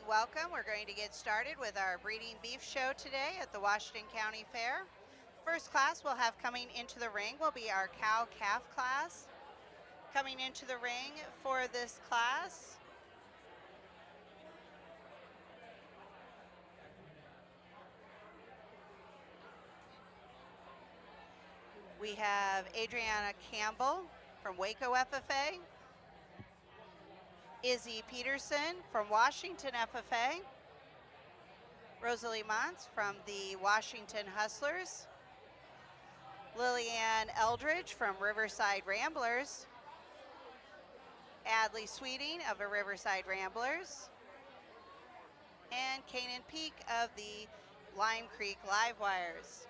welcome. We're going to get started with our breeding beef show today at the Washington County Fair. First class we'll have coming into the ring will be our cow-calf class. Coming into the ring for this class, we have Adriana Campbell from Waco FFA, Izzy Peterson from Washington FFA, Rosalie Montz from the Washington Hustlers, Lillian Eldridge from Riverside Ramblers, Adley Sweeting of the Riverside Ramblers, and Kanan Peak of the Lime Creek Livewires.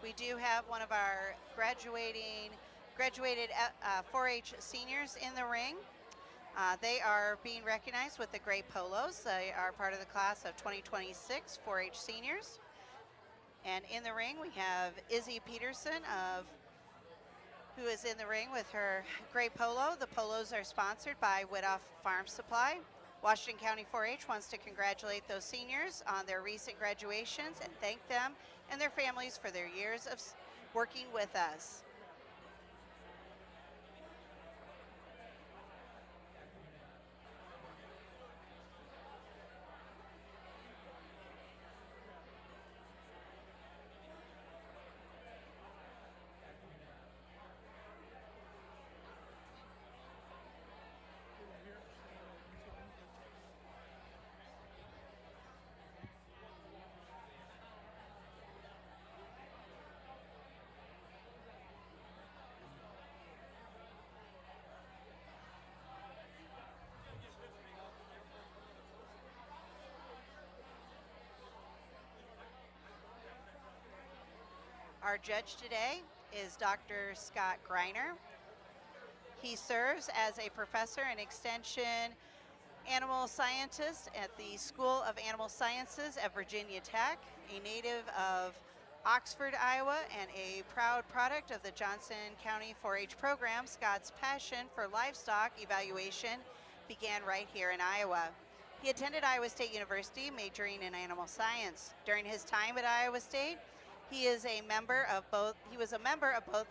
We do have one of our graduated 4-H seniors in the ring. They are being recognized with the gray polos. They are part of the class of 2026 4-H seniors. And in the ring we have Izzy Peterson who is in the ring with her gray polo. The polos are sponsored by Widoff Farm Supply. Washington County 4-H wants to congratulate those seniors on their recent graduations and thank them and their families for their years of working with us. Our judge today is Dr. Scott Greiner. He serves as a professor and extension animal scientist at the School of Animal Sciences at Virginia Tech, a native of Oxford, Iowa, and a proud product of the Johnson County 4-H program. Scott's passion for livestock evaluation began right here in Iowa. He attended Iowa State University, majoring in animal science. During his time at Iowa State, he was a member of both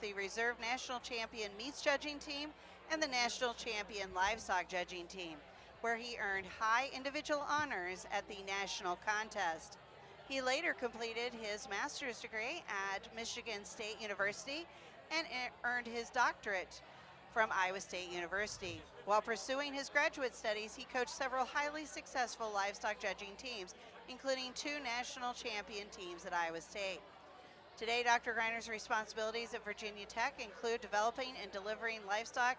the Reserve National Champion Meats Judging Team and the National Champion Livestock Judging Team, where he earned high individual honors at the national contest. He later completed his master's degree at Michigan State University and earned his doctorate from Iowa State University. While pursuing his graduate studies, he coached several highly successful livestock judging teams, including 2 national champion teams at Iowa State. Today, Dr. Greiner's responsibilities at Virginia Tech include developing and delivering livestock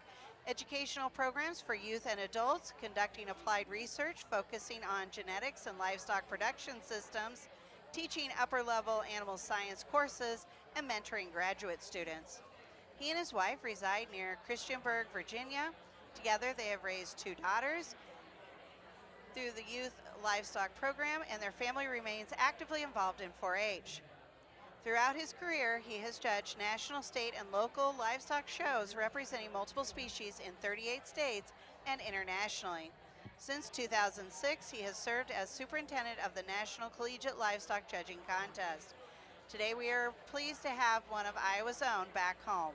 educational programs for youth and adults, conducting applied research focusing on genetics and livestock production systems, teaching upper-level animal science courses, and mentoring graduate students. He and his wife reside near Christiansburg, Virginia. Together, they have raised 2 daughters through the youth livestock program, and their family remains actively involved in 4-H. Throughout his career, he has judged national, state, and local livestock shows representing multiple species in 38 states and internationally. Since 2006, he has served as superintendent of the National Collegiate Livestock Judging Contest. Today, we are pleased to have one of Iowa's own back home.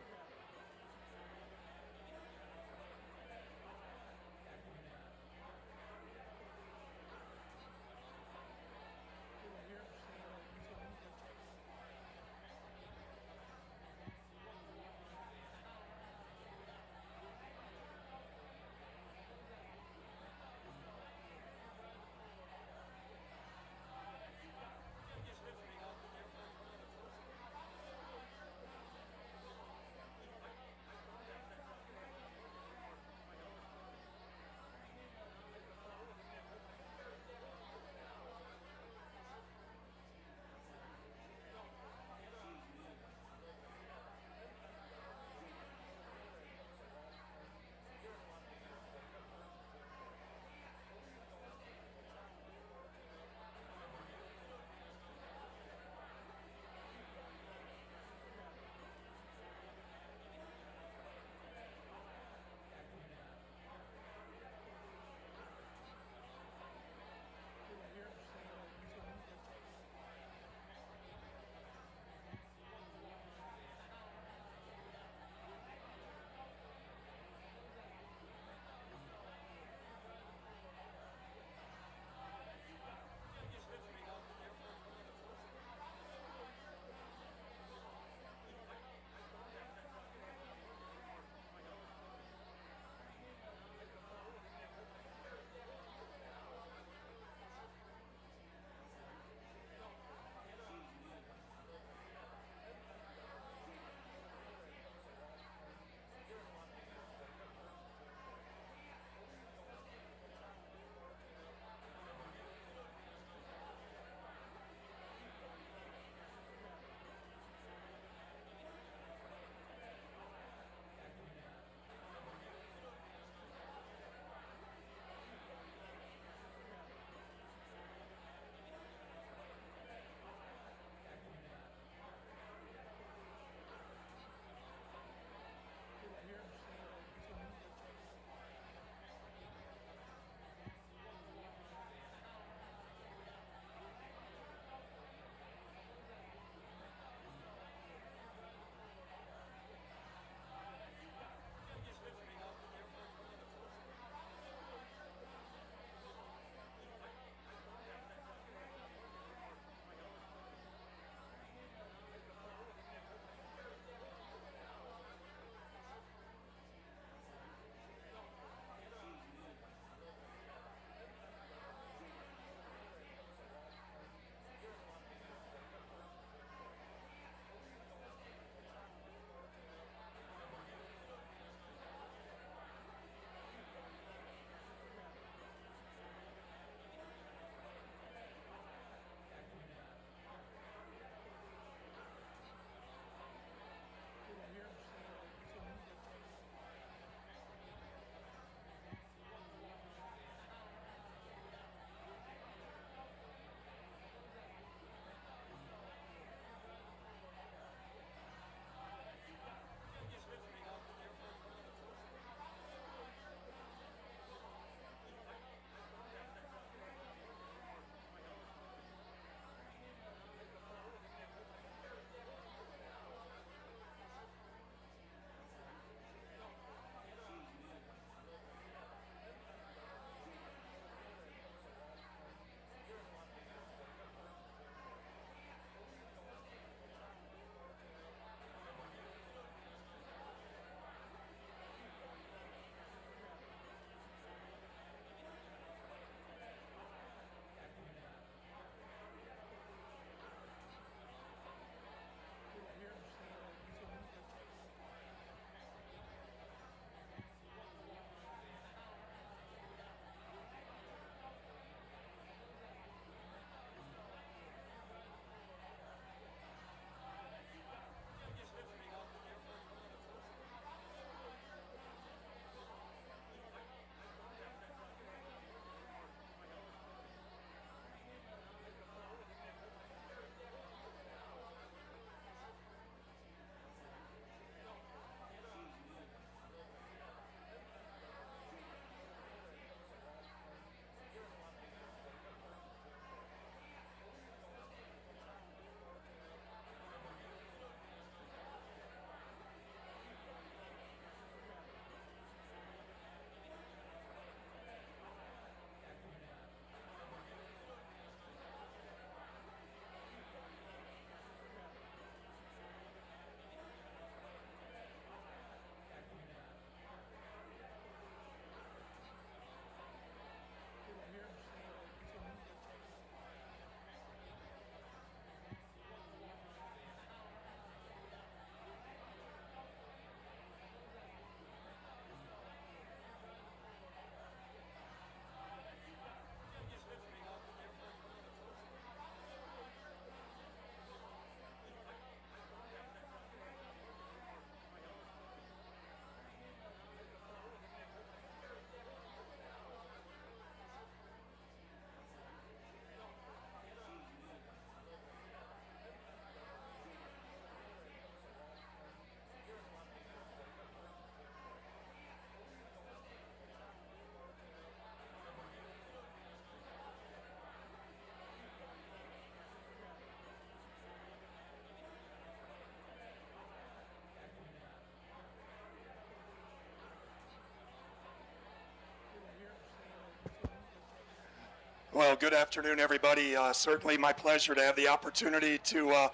Well, good afternoon, everybody. Certainly my pleasure to have the opportunity to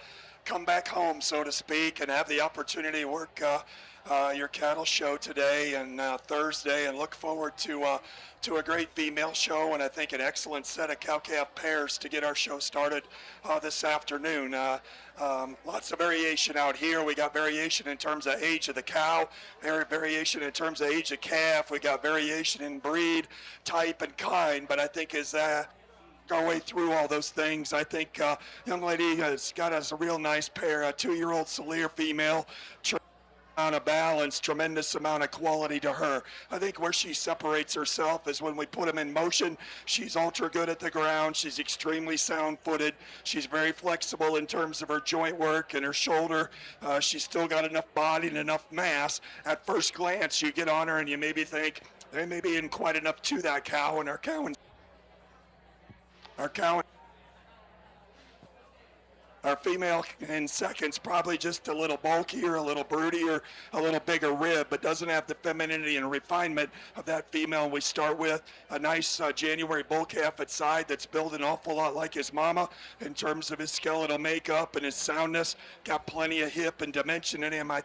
come back home, so to speak, and have the opportunity to work your cattle show today and Thursday, and look forward to a great female show and I think an excellent set of cow-calf pairs to get our show started this afternoon. Lots of variation out here. We got variation in terms of age of the cow, variation in terms of age of calf. We got variation in breed, type, and kind. But I think as our way through all those things, I think young lady has got us a real nice pair, a 2-year-old Salier female. Amount of balance, tremendous amount of quality to her. I think where she separates herself is when we put them in motion. She's ultra good at the ground. She's extremely sound-footed. She's very flexible in terms of her joint work and her shoulder. She's still got enough body and enough mass. At first glance, you get on her and you maybe think there may be isn't quite enough to that cow, and our cow our female in seconds probably just a little bulkier, a little broodier, a little bigger rib, but doesn't have the femininity and refinement of that female. We start with a nice January bull calf at side that's built an awful lot like his mama in terms of his skeletal makeup and his soundness. Got plenty of hip and dimension in him. I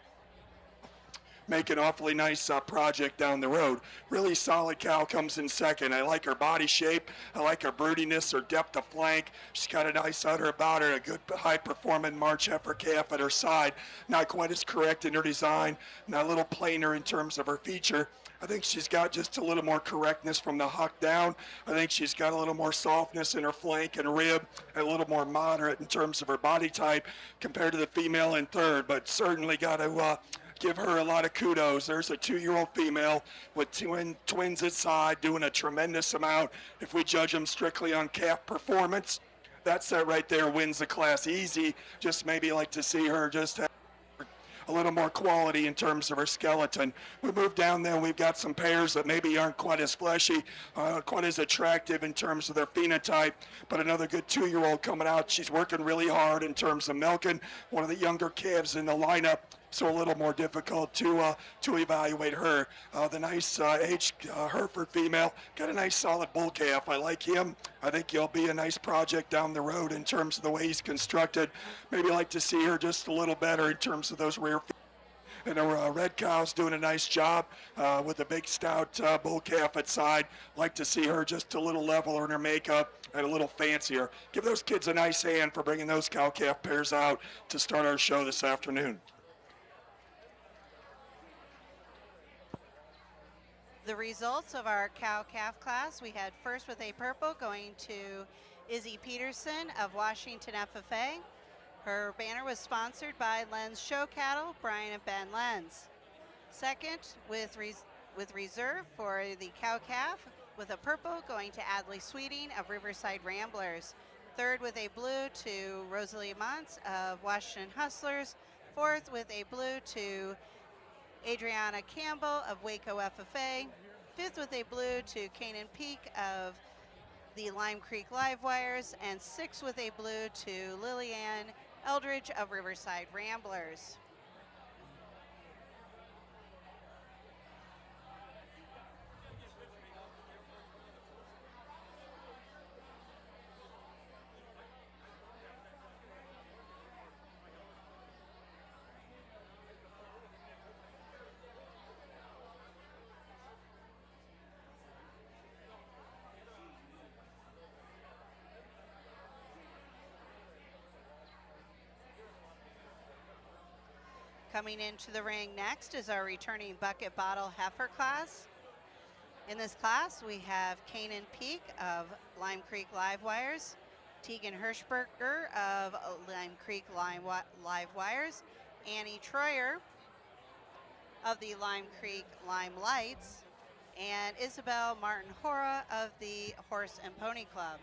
make an awfully nice project down the road. Really solid cow comes in second. I like her body shape. I like her broodiness, her depth of flank. She's got a nice udder about her, a good high-performing March heifer calf at her side. Not quite as correct in her design, not a little plainer in terms of her feature. I think she's got just a little more correctness from the huck down. I think she's got a little more softness in her flank and rib, and a little more moderate in terms of her body type compared to the female in third, but certainly got to give her a lot of kudos. There's a 2-year-old female with twins at side doing a tremendous amount. If we judge them strictly on calf performance, that set right there wins the class easy. Just maybe like to see her just have a little more quality in terms of her skeleton. We move down there, we've got some pairs that maybe aren't quite as fleshy, quite as attractive in terms of their phenotype, but another good 2-year-old coming out. She's working really hard in terms of milking, one of the younger calves in the lineup, so a little more difficult to evaluate her. The nice Hereford female, got a nice solid bull calf. I like him. I think he'll be a nice project down the road in terms of the way he's constructed. Maybe like to see her just a little better in terms of those rear feet. And our red cow's doing a nice job with a big stout bull calf at side. Like to see her just a little leveler in her makeup and a little fancier. Give those kids a nice hand for bringing those cow-calf pairs out to start our show this afternoon. The results of our cow-calf class, we had first with a purple going to Izzy Peterson of Washington FFA. Her banner was sponsored by Lenz Show Cattle, Brian and Ben Lenz. Second with reserve for the cow-calf with a purple going to Adley Sweeting of Riverside Ramblers. Third with a blue to Rosalie Montz of Washington Hustlers. Fourth with a blue to Adriana Campbell of Waco FFA. Fifth with a blue to Canaan Peak of the Lime Creek Livewires. And sixth with a blue to Lillian Eldridge of Riverside Ramblers. Coming into the ring next is our returning bucket bottle heifer class. In this class, we have Canaan Peak of Lime Creek Livewires, Tegan Hirschberger of Lime Creek Livewires, Annie Troyer of the Lime Creek Lime Lights, and Isabel Martin Hora of the Horse and Pony Club.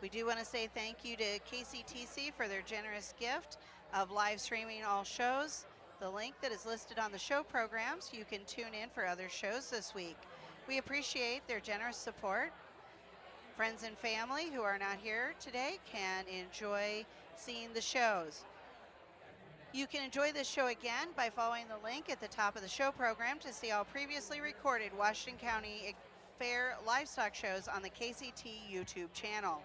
We do want to say thank you to KCTC for their generous gift of live streaming all shows. The link that is listed on the show program so you can tune in for other shows this week. We appreciate their generous support. Friends and family who are not here today can enjoy seeing the shows. You can enjoy this show again by following the link at the top of the show program to see all previously recorded Washington County Fair livestock shows on the KCT YouTube channel.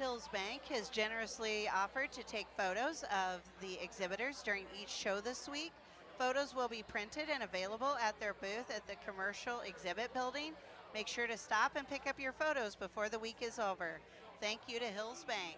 Hills Bank has generously offered to take photos of the exhibitors during each show this week. Photos will be printed and available at their booth at the Commercial Exhibit Building. Make sure to stop and pick up your photos before the week is over. Thank you to Hills Bank.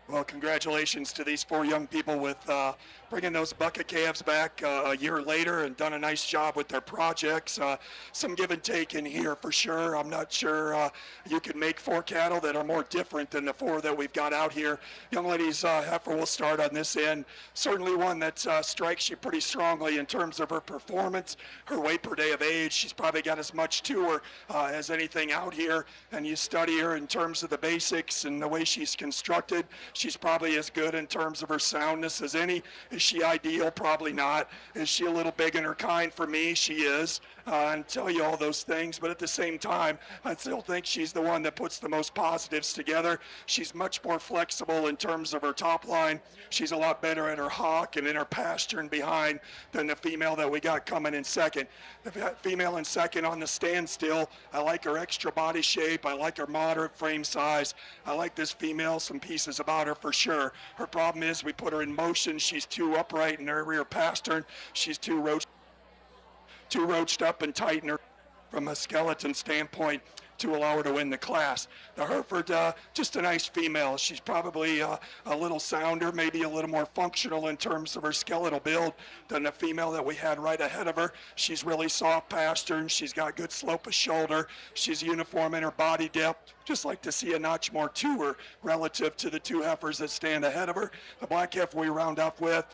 Well, congratulations to these 4 young people with bringing those bucket calves back a year later and done a nice job with their projects. Some give and take in here for sure. I'm not sure you can make 4 cattle that are more different than the 4 that we've got out here. Young lady's heifer will start on this end. Certainly one that strikes you pretty strongly in terms of her performance, her weight per day of age. She's probably got as much to her as anything out here. And you study her in terms of the basics and the way she's constructed. She's probably as good in terms of her soundness as any. Is she ideal? Probably not. Is she a little big in her kind for me? She is. and tell you all those things, but at the same time, I still think she's the one that puts the most positives together. She's much more flexible in terms of her top line. She's a lot better in her hawk and in her pasture and behind than the female that we got coming in second. The female in second on the standstill, I like her extra body shape. I like her moderate frame size. I like this female, some pieces about her for sure. Her problem is we put her in motion. She's too upright in her rear pastern. She's too roached up and tight in her from a skeleton standpoint to allow her to win the class. The Hereford, just a nice female. She's probably a little sounder, maybe a little more functional in terms of her skeletal build than the female that we had right ahead of her. She's really soft pastern. She's got good slope of shoulder. She's uniform in her body depth. Just like to see a notch more to her relative to the two heifers that stand ahead of her. The black heifer we round up with,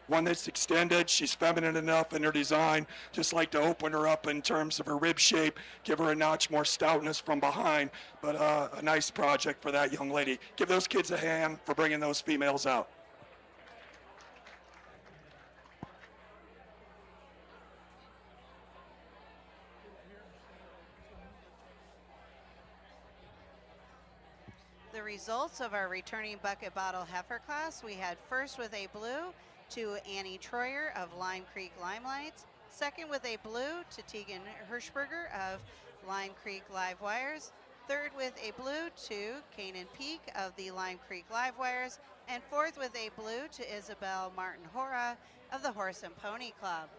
one that's extended. She's feminine enough in her design. Just like to open her up in terms of her rib shape, give her a notch more stoutness from behind. But a nice project for that young lady. Give those kids a hand for bringing those females out. The results of our returning bucket bottle heifer class, we had first with a blue to Annie Troyer of Lime Creek Limelights, second with a blue to Tegan Hirschberger of Lime Creek Live Wires, third with a blue to Canaan Peak of the Lime Creek Live Wires, and fourth with a blue to Isabel Martin Hora of the Horse and Pony Club.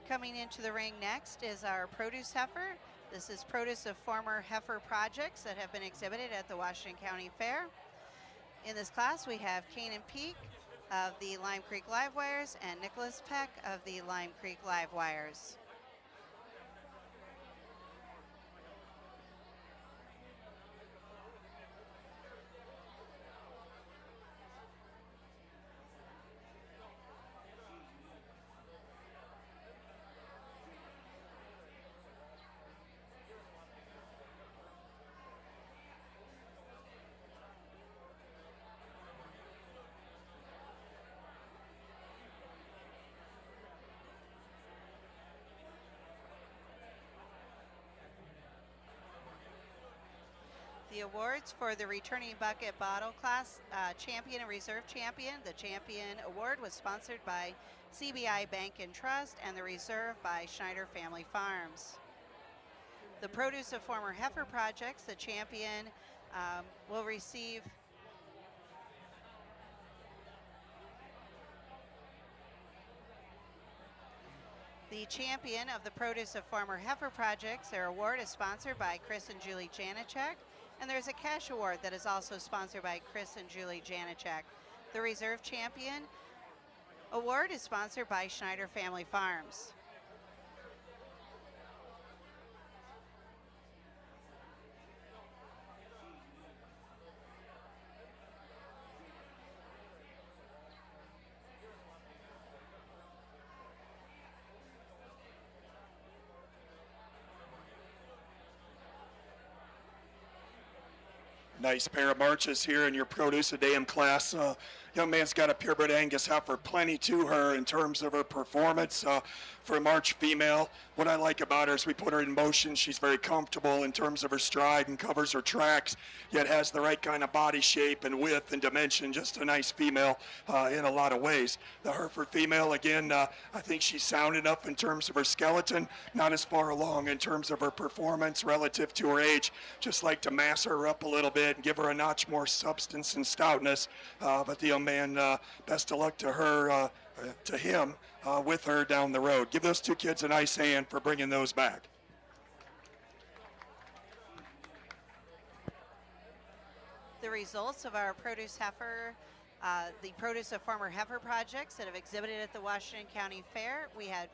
Coming into the ring next is our produce heifer. This is produce of former heifer projects that have been exhibited at the Washington County Fair. In this class, we have Canaan Peak of the Lime Creek Live Wires and Nicholas Peck of the Lime Creek Live Wires. The awards for the returning bucket bottle class champion and reserve champion. The champion award was sponsored by CBI Bank and Trust and the reserve by Schneider Family Farms. The produce of former heifer projects, the champion will receive the champion of the produce of former heifer projects. Their award is sponsored by Chris and Julie Janacek. And there's a cash award that is also sponsored by Chris and Julie Janacek. The Reserve Champion Award is sponsored by Schneider Family Farms. Nice pair of marches here in your produce a dam class. Young man's got a purebred Angus heifer, plenty to her in terms of her performance. For a March female, what I like about her is we put her in motion. She's very comfortable in terms of her stride and covers her tracks, yet has the right kind of body shape and width and dimension. Just a nice female in a lot of ways. The Hereford female, again, I think she's sound enough in terms of her skeleton, not as far along in terms of her performance relative to her age. Just like to mass her up a little bit and give her a notch more substance and stoutness. But the young man, best of luck to her, to him, with her down the road. Give those two kids a nice hand for bringing those back. The results of our produce heifer, the produce of farmer heifer projects that have exhibited at the Washington County Fair. We had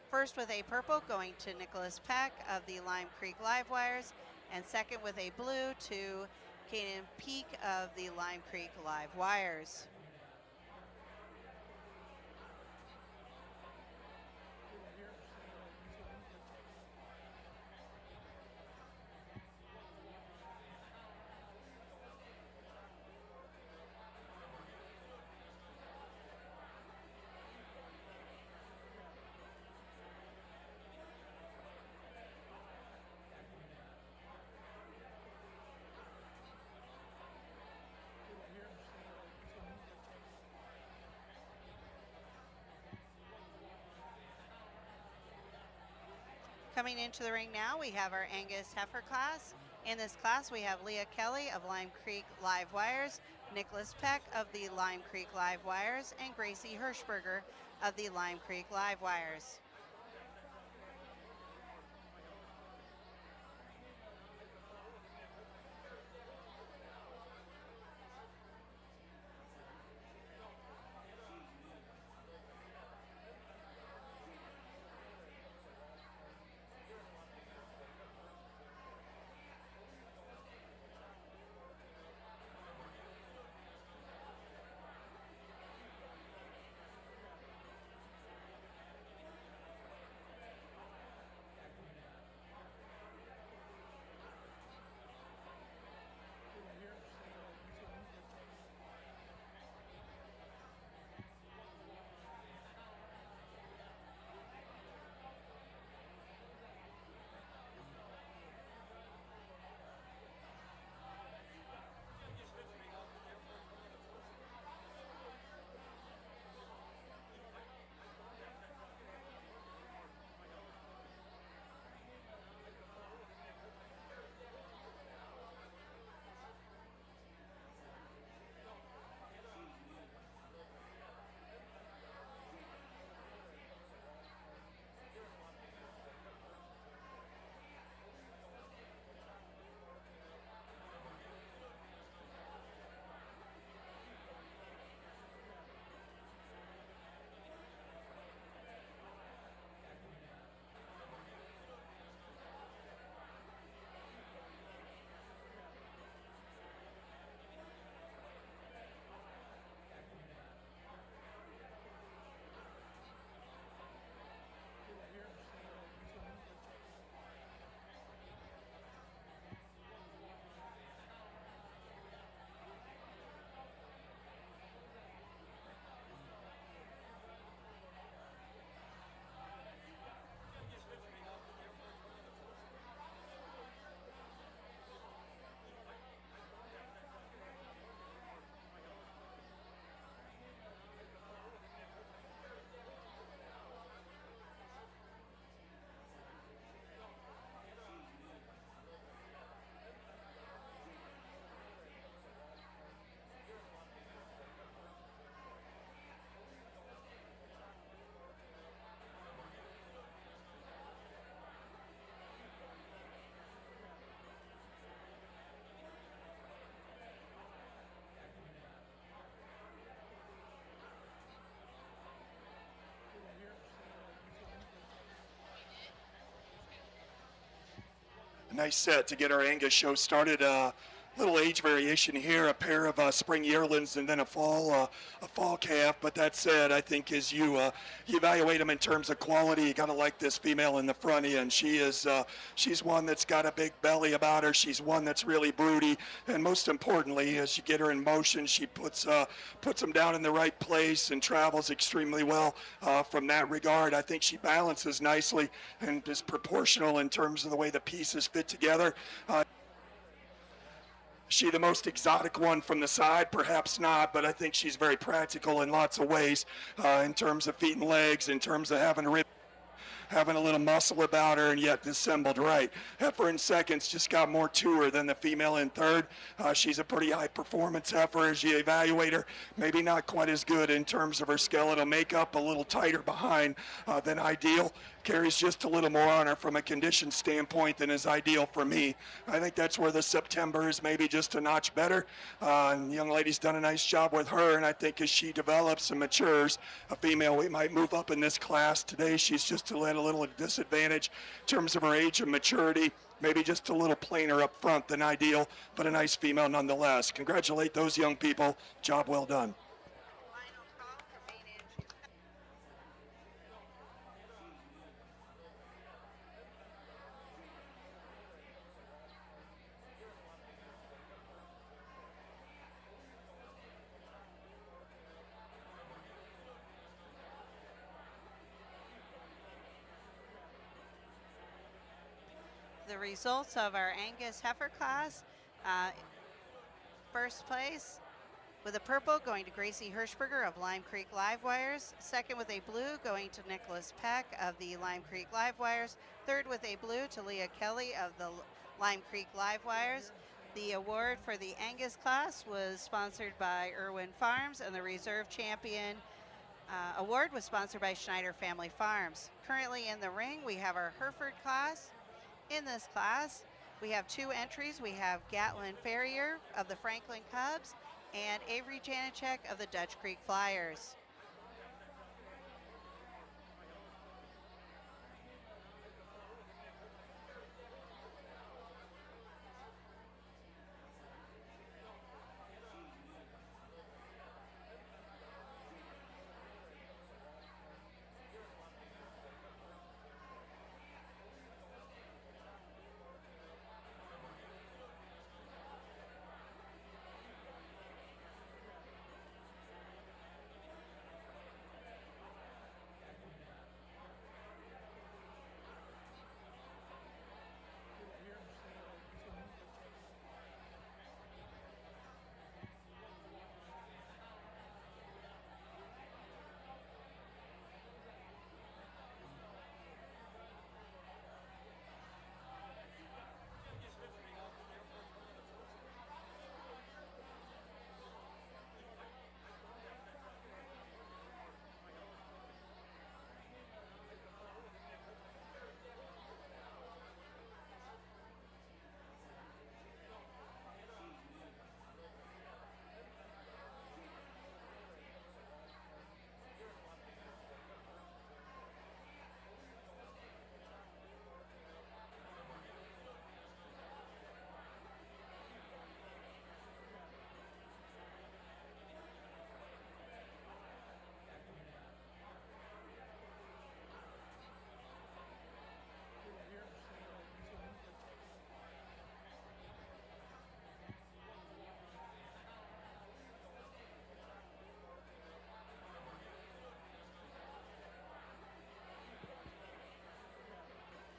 first with a purple going to Nicholas Peck of the Lime Creek Live Wires, and second with a blue to Kaden Peak of the Lime Creek Live Wires. Coming into the ring now, we have our Angus heifer class. In this class, we have Leah Kelly of Lime Creek Live Wires, Nicholas Peck of the Lime Creek Live Wires, and Gracie Hirschberger of the Lime Creek Live Wires. Nice set to get our Angus show started. little age variation here, a pair of spring yearlings and then a fall calf. But that said, I think as you evaluate them in terms of quality, you got to like this female in the front end. She's one that's got a big belly about her. She's one that's really broody, and most importantly, as you get her in motion, she puts them down in the right place and travels extremely well from that regard. I think she balances nicely and is proportional in terms of the way the pieces fit together. She the most exotic one from the side? Perhaps not, but I think she's very practical in lots of ways in terms of feet and legs, in terms of having a little muscle about her and yet assembled right. Heifer in seconds just got more to her than the female in third. She's a pretty high performance heifer as you evaluate her. Maybe not quite as good in terms of her skeletal makeup, a little tighter behind than ideal. Carries just a little more on her from a condition standpoint than is ideal for me. I think that's where the September is maybe just a notch better. And the young lady's done a nice job with her, and I think as she develops and matures, a female we might move up in this class. Today she's just at a little disadvantage in terms of her age and maturity. Maybe just a little plainer up front than ideal, but a nice female nonetheless. Congratulate those young people. Job well done. The results of our Angus heifer class. First place with a purple going to Gracie Hirschberger of Lime Creek Live Wires. Second with a blue going to Nicholas Peck of the Lime Creek Live Wires. Third with a blue to Leah Kelly of the Lime Creek Live Wires. The award for the Angus class was sponsored by Irwin Farms, and the Reserve Champion award was sponsored by Schneider Family Farms. Currently in the ring, we have our Hereford class. In this class, we have two entries. We have Gatlin Ferrier of the Franklin Cubs and Avery Janicek of the Dutch Creek Flyers.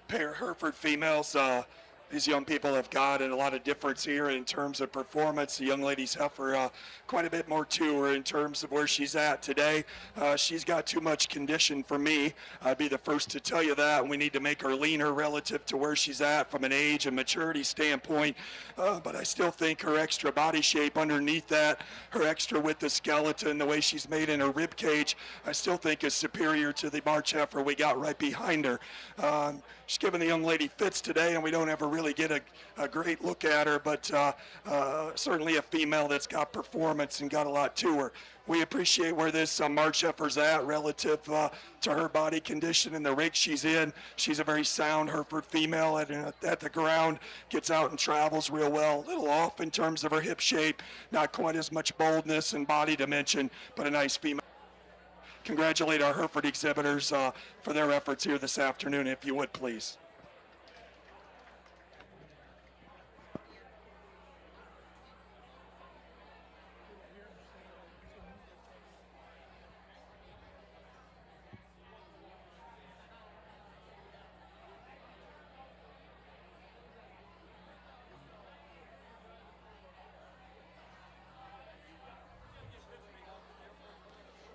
Pair Hereford females. These young people have got a lot of difference here in terms of performance. The young lady's heifer quite a bit more to her in terms of where she's at today. She's got too much condition for me. I'd be the first to tell you that. We need to make her leaner relative to where she's at from an age and maturity standpoint. But I still think her extra body shape underneath that, her extra with the skeleton, the way she's made in her rib cage, I still think is superior to the March heifer we got right behind her. She's giving the young lady fits today, and we don't have a really get a great look at her, but certainly a female that's got performance and got a lot to her. We appreciate where this March effort's at relative to her body condition and the rig she's in. She's a very sound Hereford female at the ground, gets out and travels real well. A little off in terms of her hip shape, not quite as much boldness and body dimension, but a nice female. Congratulate our Hereford exhibitors for their efforts here this afternoon, if you would, please.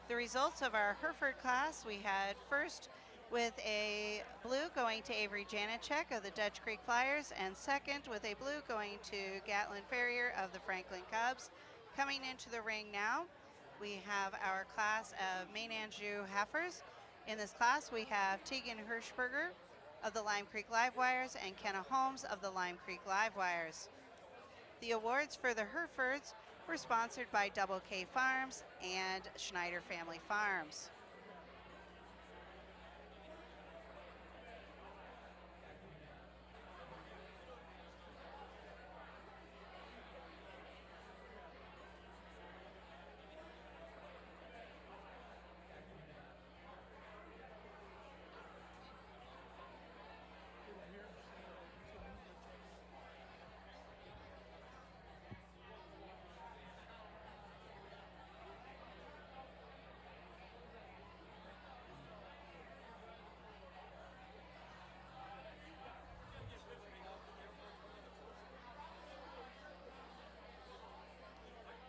The results of our Hereford class, we had first with a blue going to Avery Janicek of the Dutch Creek Flyers, and second with a blue going to Gatlin Ferrier of the Franklin Cubs. Coming into the ring now, we have our class of Main Anjou Heifers. In this class, we have Tegan Hirschberger of the Lime Creek Livewires and Kenna Holmes of the Lime Creek Livewires. The awards for the Herefords were sponsored by Double K Farms and Schneider Family Farms.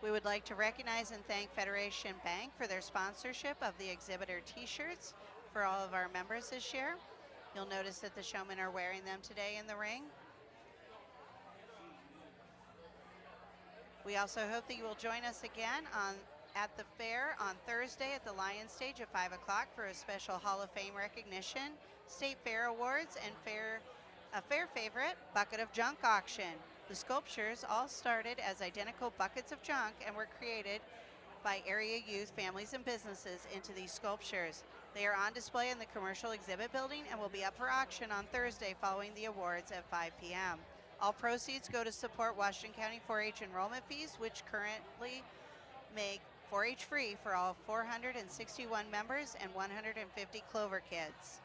We would like to recognize and thank Federation Bank for their sponsorship of the exhibitor t-shirts for all of our members this year. You'll notice that the showmen are wearing them today in the ring. We also hope that you will join us again at the fair on Thursday at the Lion Stage at 5 o'clock for a special Hall of Fame recognition, State Fair Awards, and a fair favorite, Bucket of Junk auction. The sculptures all started as identical buckets of junk and were created by area youth, families, and businesses into these sculptures. They are on display in the commercial exhibit building and will be up for auction on Thursday following the awards at 5 p.m. All proceeds go to support Washington County 4-H enrollment fees, which currently make 4-H free for all 461 members and 150 Clover kids.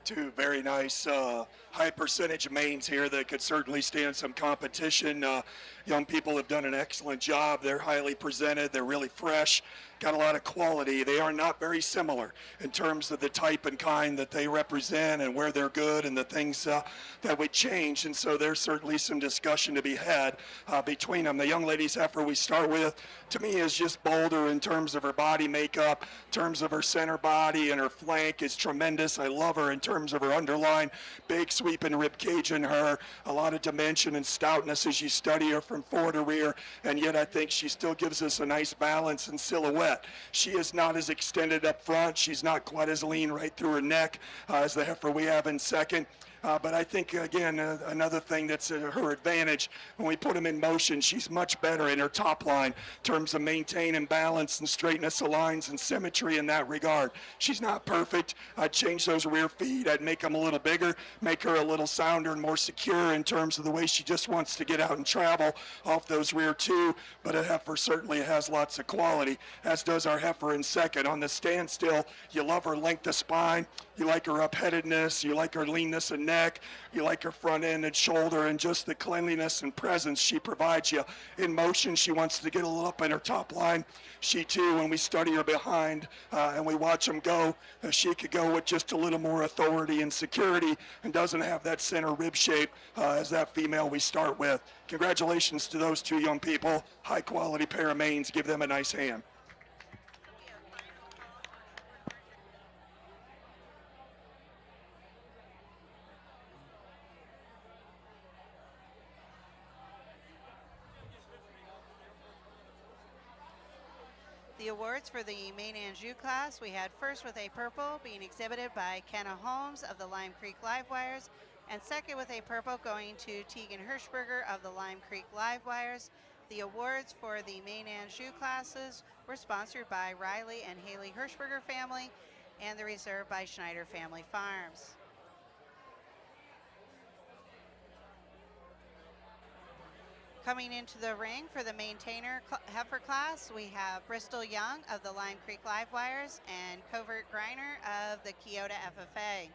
Two very nice high percentage mains here that could certainly stand some competition. Young people have done an excellent job. They're highly presented. They're really fresh, got a lot of quality. They are not very similar in terms of the type and kind that they represent and where they're good and the things that would change. And so there's certainly some discussion to be had between them. The young lady's heifer we start with, to me, is just bolder in terms of her body makeup, in terms of her center body, and her flank is tremendous. I love her in terms of her underline, big sweeping rib cage in her, a lot of dimension and stoutness as you study her from forward to rear, and yet I think she still gives us a nice balance and silhouette. She is not as extended up front. She's not quite as lean right through her neck as the heifer we have in second. But I think, again, another thing that's her advantage, when we put them in motion, she's much better in her top line in terms of maintaining balance and straightness of lines and symmetry in that regard. She's not perfect. I'd change those rear feet. I'd make them a little bigger, make her a little sounder and more secure in terms of the way she just wants to get out and travel off those rear two. But a heifer certainly has lots of quality, as does our heifer in second. On the standstill, you love her length of spine. You like her upheadedness, you like her leanness and neck, you like her front end and shoulder, and just the cleanliness and presence she provides you. In motion, she wants to get a little up in her top line. She too, when we study her behind and we watch them go, she could go with just a little more authority and security and doesn't have that center rib shape as that female we start with. Congratulations to those two young people. High quality pair of manes. Give them a nice hand. The awards for the main Anjou class, we had first with a purple being exhibited by Kenna Holmes of the Lime Creek Livewires, and second with a purple going to Tegan Hirschberger of the Lime Creek Livewires. The awards for the main Anjou classes were sponsored by Riley and Haley Hirschberger family and the reserve by Schneider Family Farms. Coming into the ring for the maintainer heifer class, we have Bristol Young of the Lime Creek Livewires and Covert Griner of the Keota FFA.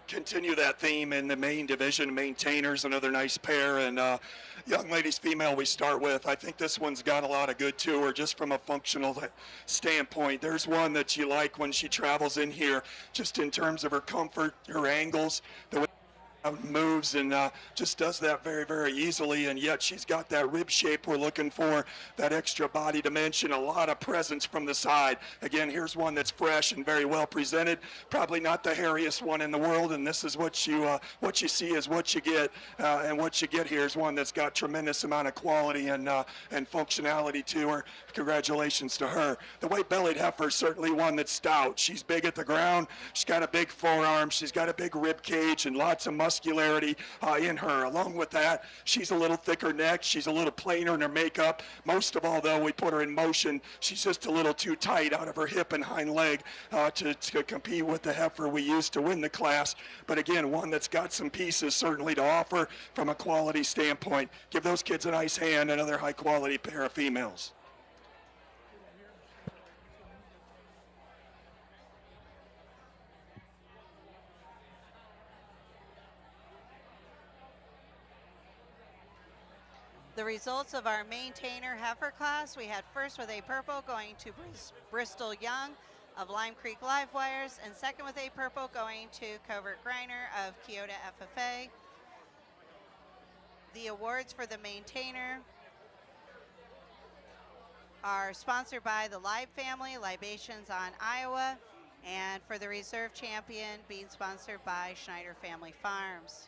Continue that theme in the main division. Maintainers, another nice pair, and young ladies female we start with. I think this one's got a lot of good to her just from a functional standpoint. There's one that you like when she travels in here, just in terms of her comfort, her angles, the way moves, and just does that very, very easily, and yet she's got that rib shape we're looking for, that extra body dimension, a lot of presence from the side. Again, here's one that's fresh and very well presented, probably not the hairiest one in the world, and this is what you see is what you get, and what you get here is one that's got tremendous amount of quality and functionality to her. Congratulations to her. The white-bellied heifer is certainly one that's stout. She's big at the ground. She's got a big forearm. She's got a big rib cage and lots of muscle muscularity in her. Along with that, she's a little thicker neck. She's a little plainer in her makeup. Most of all, though, we put her in motion. She's just a little too tight out of her hip and hind leg to compete with the heifer we used to win the class. But again, one that's got some pieces certainly to offer from a quality standpoint. Give those kids a nice hand, another high-quality pair of females. The results of our maintainer heifer class, we had first with a purple going to Bristol Young of Lime Creek Live Wires, and second with a purple going to Covert Griner of Keota FFA. The awards for the maintainer are sponsored by the Live family, Libations on Iowa, and for the reserve champion being sponsored by Schneider Family Farms.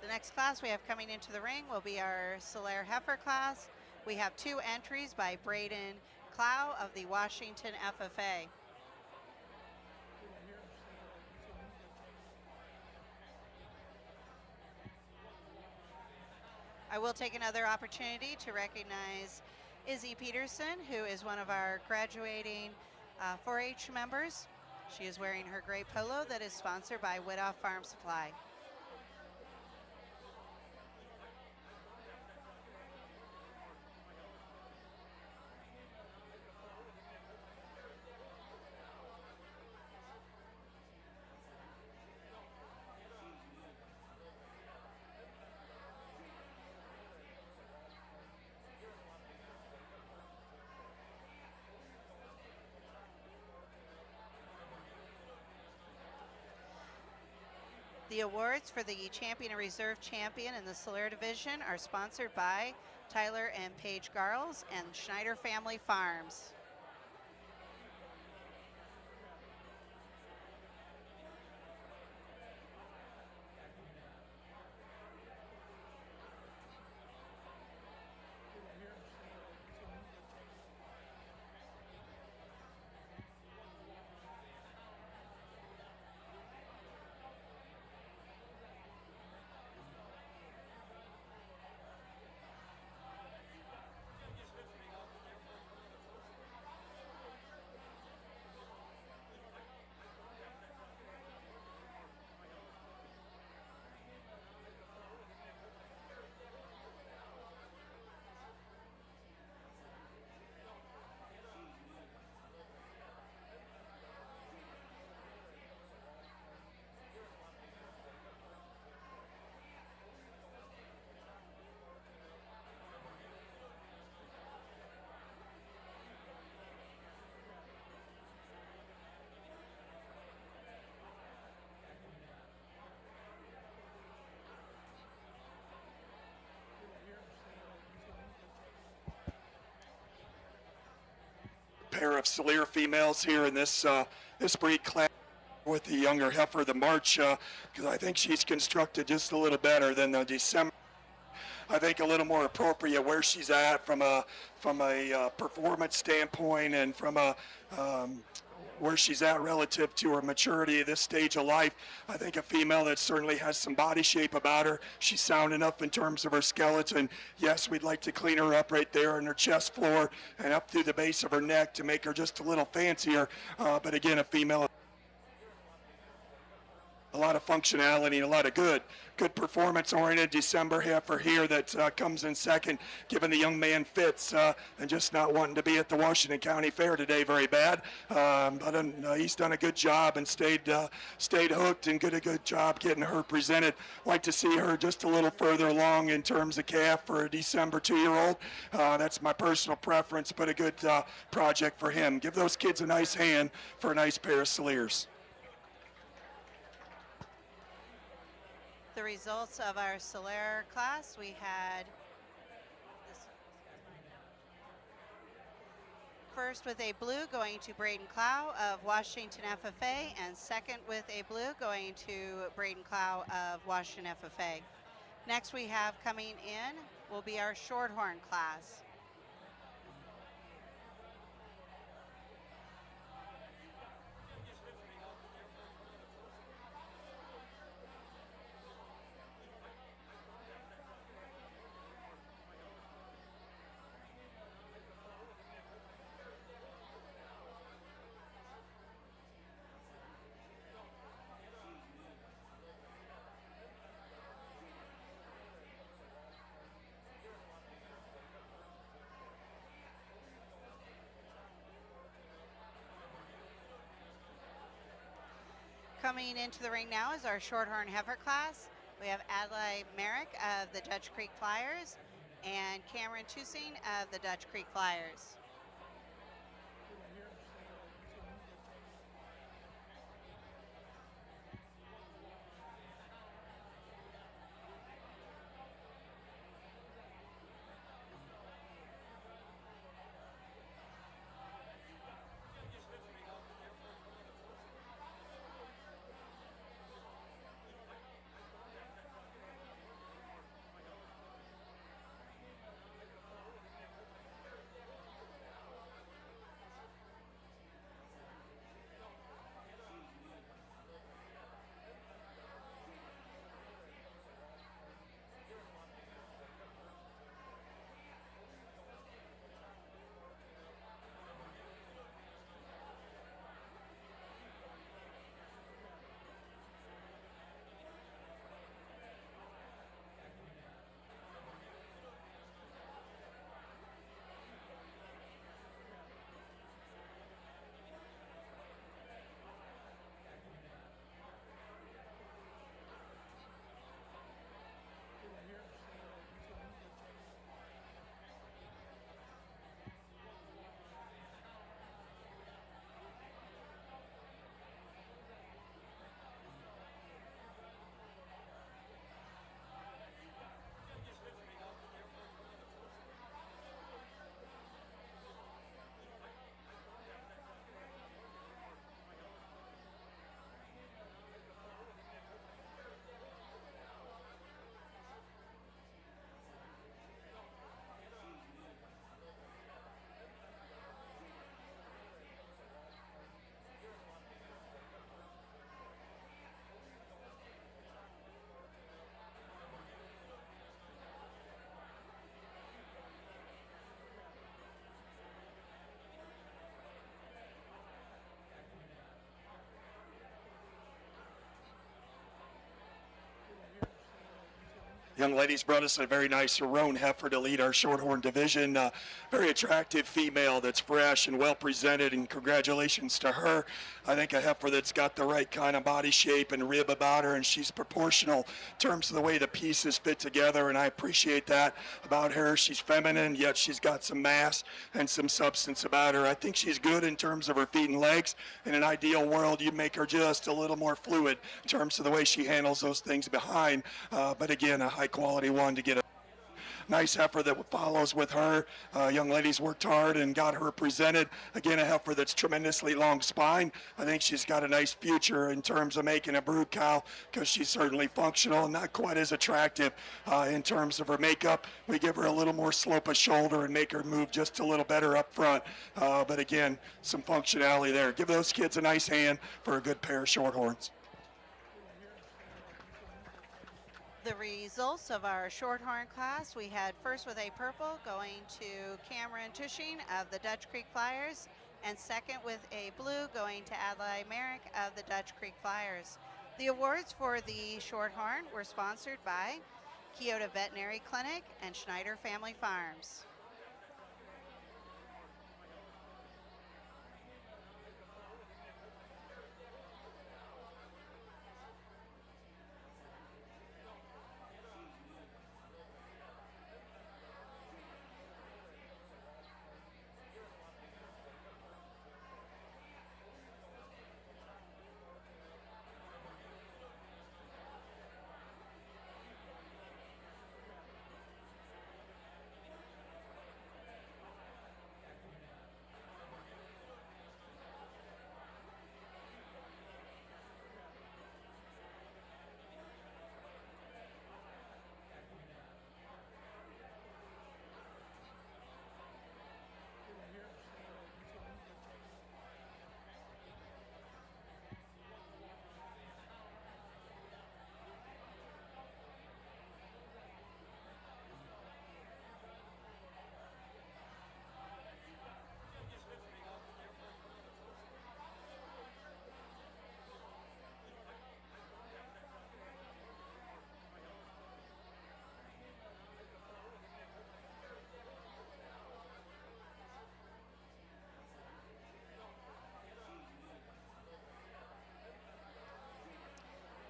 The next class we have coming into the ring will be our Solaire Heifer class. We have 2 entries by Braden Clow of the Washington FFA. I will take another opportunity to recognize Izzy Peterson, who is one of our graduating 4-H members. She is wearing her gray polo that is sponsored by Widoff Farm Supply. The awards for the champion and reserve champion in the Solaire division are sponsored by Tyler and Paige Garles and Schneider Family Farms. Pair of Solaire females here in this this breed class with the younger heifer, the March, because I think she's constructed just a little better than the December. I think a little more appropriate where she's at from a performance standpoint and from a where she's at relative to her maturity at this stage of life. I think a female that certainly has some body shape about her. She's sound enough in terms of her skeleton. Yes, we'd like to clean her up right there in her chest floor and up through the base of her neck to make her just a little fancier. But again, a female, a lot of functionality and a lot of good performance-oriented December heifer here that comes in second, giving the young man fits and just not wanting to be at the Washington County Fair today very bad. But he's done a good job and stayed hooked and did a good job getting her presented. Like to see her just a little further along in terms of calf for a December 2-year-old. That's my personal preference, but a good project for him. Give those kids a nice hand for a nice pair of Solaire's. The results of our Solaire class, we had this first with a blue going to Braden Clow of Washington FFA, and second with a blue going to Braden Clow of Washington FFA. Next we have coming in will be our Shorthorn class. Coming into the ring now is our Shorthorn Heifer class. We have Adlai Merrick of the Dutch Creek Flyers and Cameron Tusing of the Dutch Creek Flyers. Young ladies brought us a very nice roan heifer to lead our Shorthorn division. Very attractive female that's fresh and well presented, and congratulations to her. I think a heifer that's got the right kind of body shape and rib about her, and she's proportional in terms of the way the pieces fit together, and I appreciate that about her. She's feminine, yet she's got some mass and some substance about her. I think she's good in terms of her feet and legs. In an ideal world, you'd make her just a little more fluid in terms of the way she handles those things behind. But again, a high-quality one to get a nice heifer that follows with her. Young ladies worked hard and got her presented. Again, a heifer that's tremendously long spine. I think she's got a nice future in terms of making a brood cow, because she's certainly functional and not quite as attractive in terms of her makeup. We give her a little more slope of shoulder and make her move just a little better up front. But again, some functionality there. Give those kids a nice hand for a good pair of Shorthorns. The results of our Shorthorn class, we had first with a purple going to Cameron Tushing of the Dutch Creek Flyers, and second with a blue going to Adlai Merrick of the Dutch Creek Flyers. The awards for the Shorthorn were sponsored by Kyoto Veterinary Clinic and Schneider Family Farms.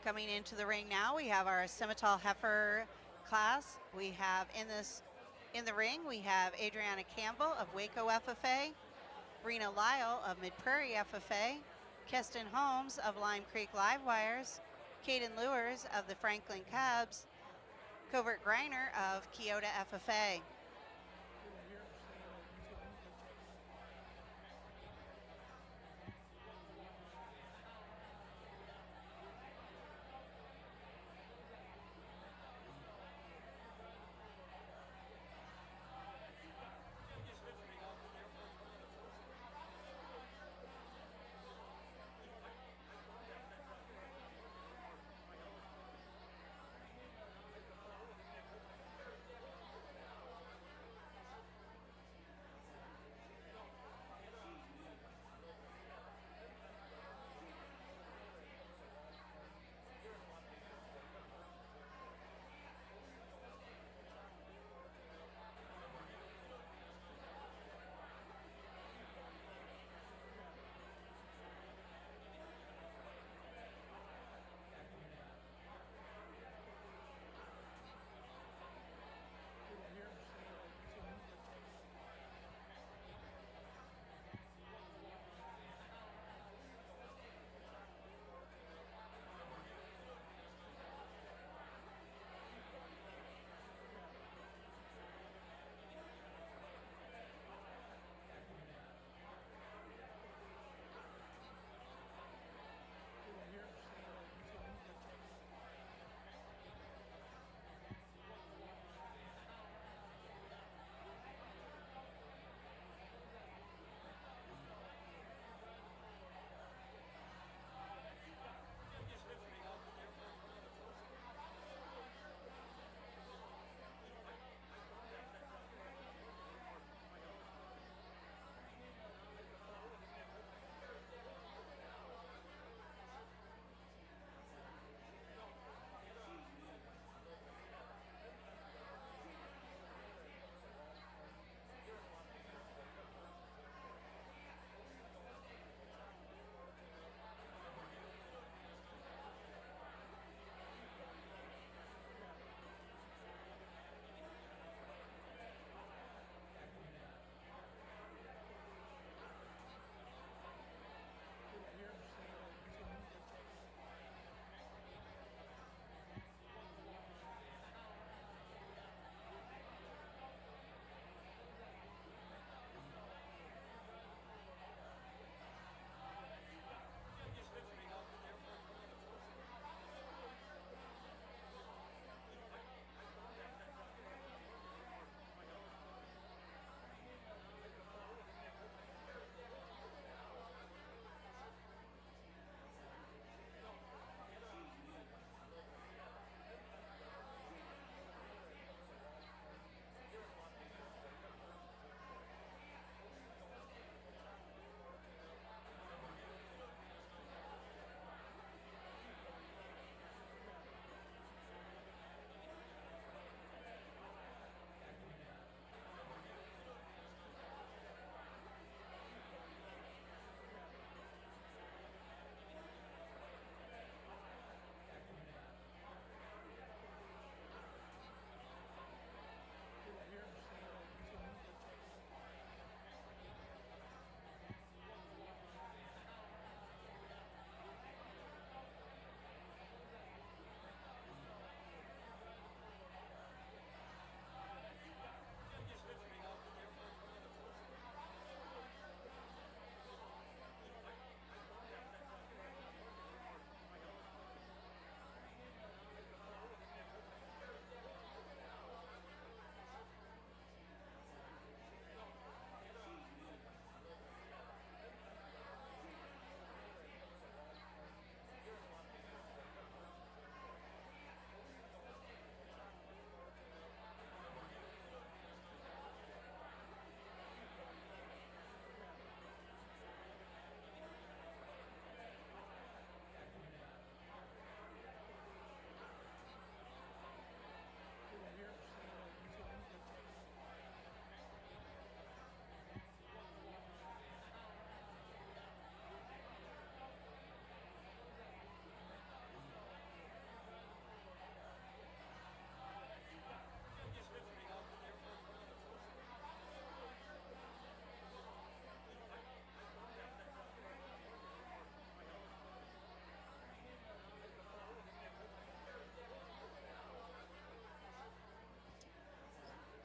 Coming into the ring now, we have our Scimitar Heifer class. We have in the ring, we have Adriana Campbell of Waco FFA, Rena Lyle of Mid Prairie FFA, Keston Holmes of Lime Creek Live Wires, Caden Lewers of the Franklin Cubs, Covert Greiner of Keota FFA.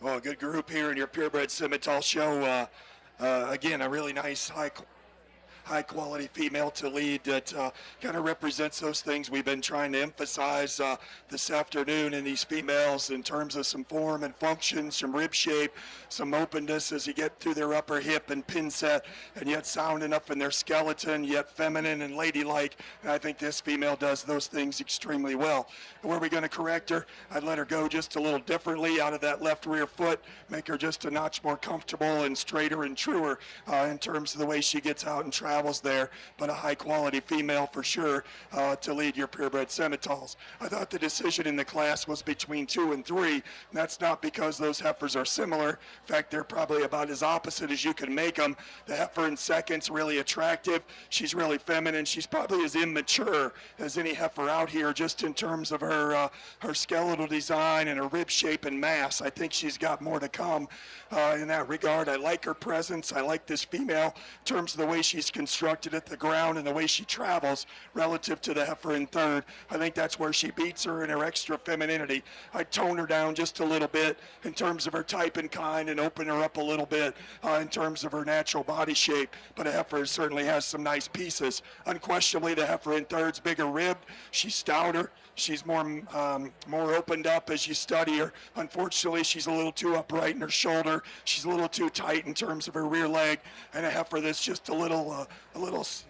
Well, a good group here in your purebred Simmental show. Again, a really nice high quality female to lead that kind of represents those things we've been trying to emphasize this afternoon in these females in terms of some form and function, some rib shape, some openness as you get through their upper hip and pin set, and yet sound enough in their skeleton, yet feminine and ladylike. And I think this female does those things extremely well. And were we going to correct her? I'd let her go just a little differently out of that left rear foot, make her just a notch more comfortable and straighter and truer in terms of the way she gets out and travels there, but a high quality female for sure to lead your purebred Simmentals. I thought the decision in the class was between 2 and 3, and that's not because those heifers are similar. In fact, they're probably about as opposite as you can make them. The heifer in second's really attractive. She's really feminine. She's probably as immature as any heifer out here just in terms of her skeletal design and her rib shape and mass. I think she's got more to come in that regard. I like her presence. I like this female in terms of the way she's constructed at the ground and the way she travels relative to the heifer in third. I think that's where she beats her in her extra femininity. I tone her down just a little bit in terms of her type and kind and open her up a little bit in terms of her natural body shape. But a heifer certainly has some nice pieces. Unquestionably, the heifer in third's bigger ribbed. She's stouter. She's more opened up as you study her. Unfortunately, she's a little too upright in her shoulder. She's a little too tight in terms of her rear leg. And a heifer that's just a little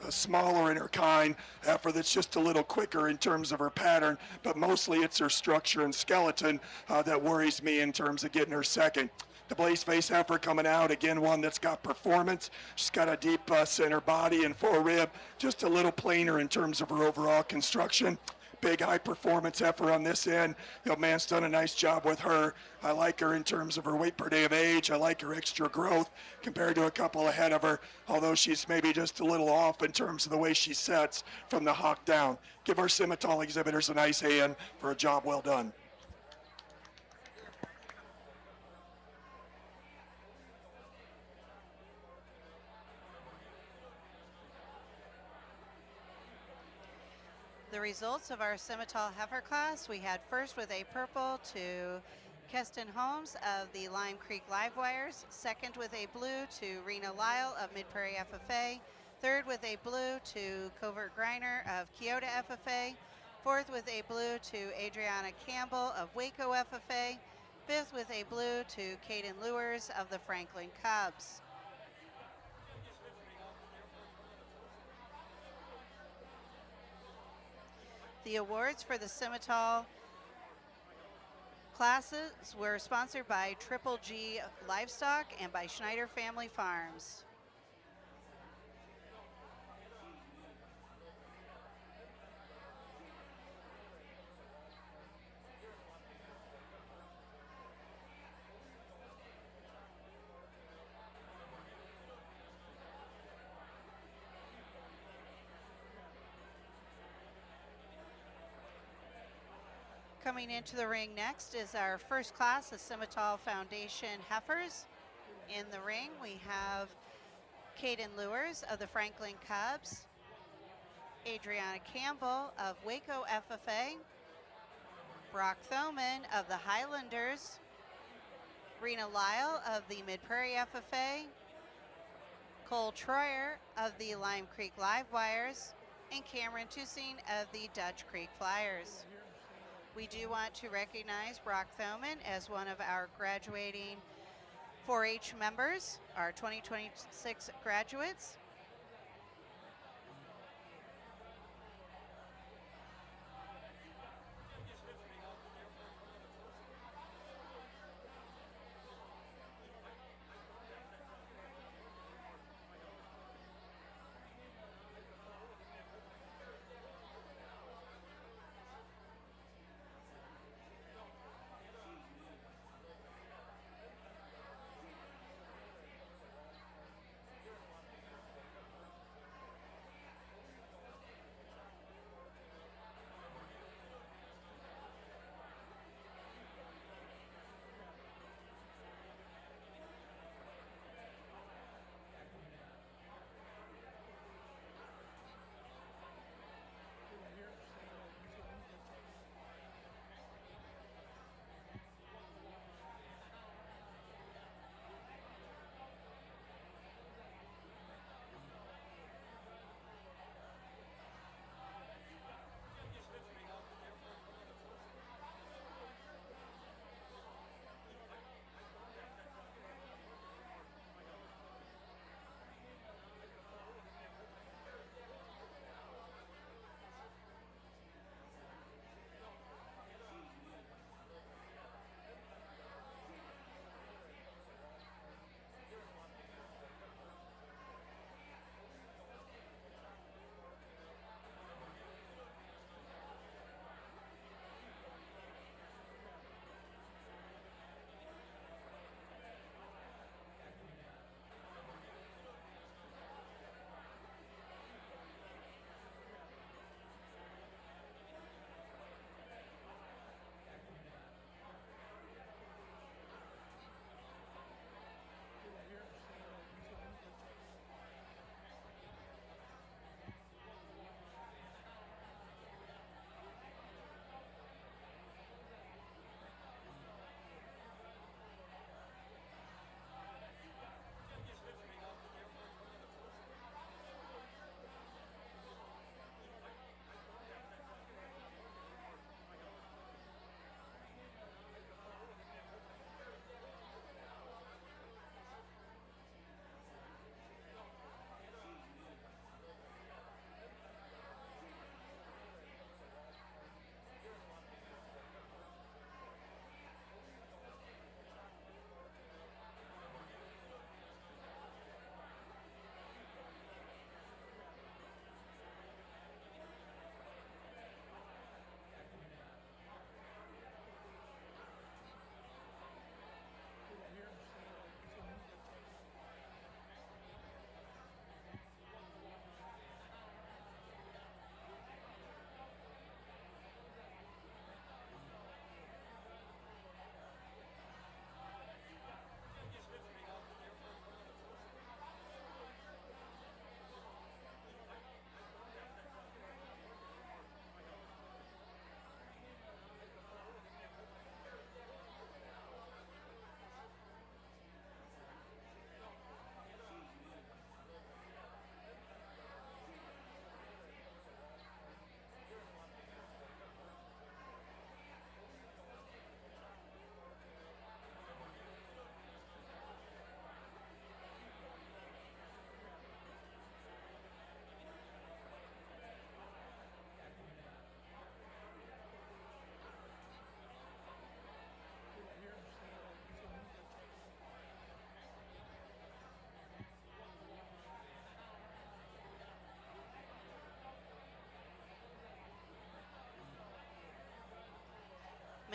smaller in her kind. A heifer that's just a little quicker in terms of her pattern. But mostly it's her structure and skeleton that worries me in terms of getting her second. The Blaze Face heifer coming out, again, one that's got performance. She's got a deep center body and forerib, just a little plainer in terms of her overall construction. Big high performance heifer on this end. The man's done a nice job with her. I like her in terms of her weight per day of age. I like her extra growth compared to a couple ahead of her, although she's maybe just a little off in terms of the way she sets from the hock down. Give our Simmental exhibitors a nice hand for a job well done. The results of our Simmental heifer class, we had first with a purple to Keston Holmes of the Lime Creek Livewires, second with a blue to Rena Lyle of Mid Prairie FFA, third with a blue to Covert Griner of Keota FFA, fourth with a blue to Adriana Campbell of Waco FFA, fifth with a blue to Caden Lewers of the Franklin Cubs. The awards for the Simmental classes were sponsored by Triple G Livestock and by Schneider Family Farms. Coming into the ring next is our first class of Simmental Foundation heifers. In the ring, we have Caden Lewers of the Franklin Cubs, Adriana Campbell of Waco FFA, Brock Thoman of the Highlanders, Rena Lyle of the Mid Prairie FFA, Cole Troyer of the Lime Creek Livewires, and Cameron Toussaint of the Dutch Creek Flyers. We do want to recognize Brock Thoman as one of our graduating 4-H members, our 2026 graduates.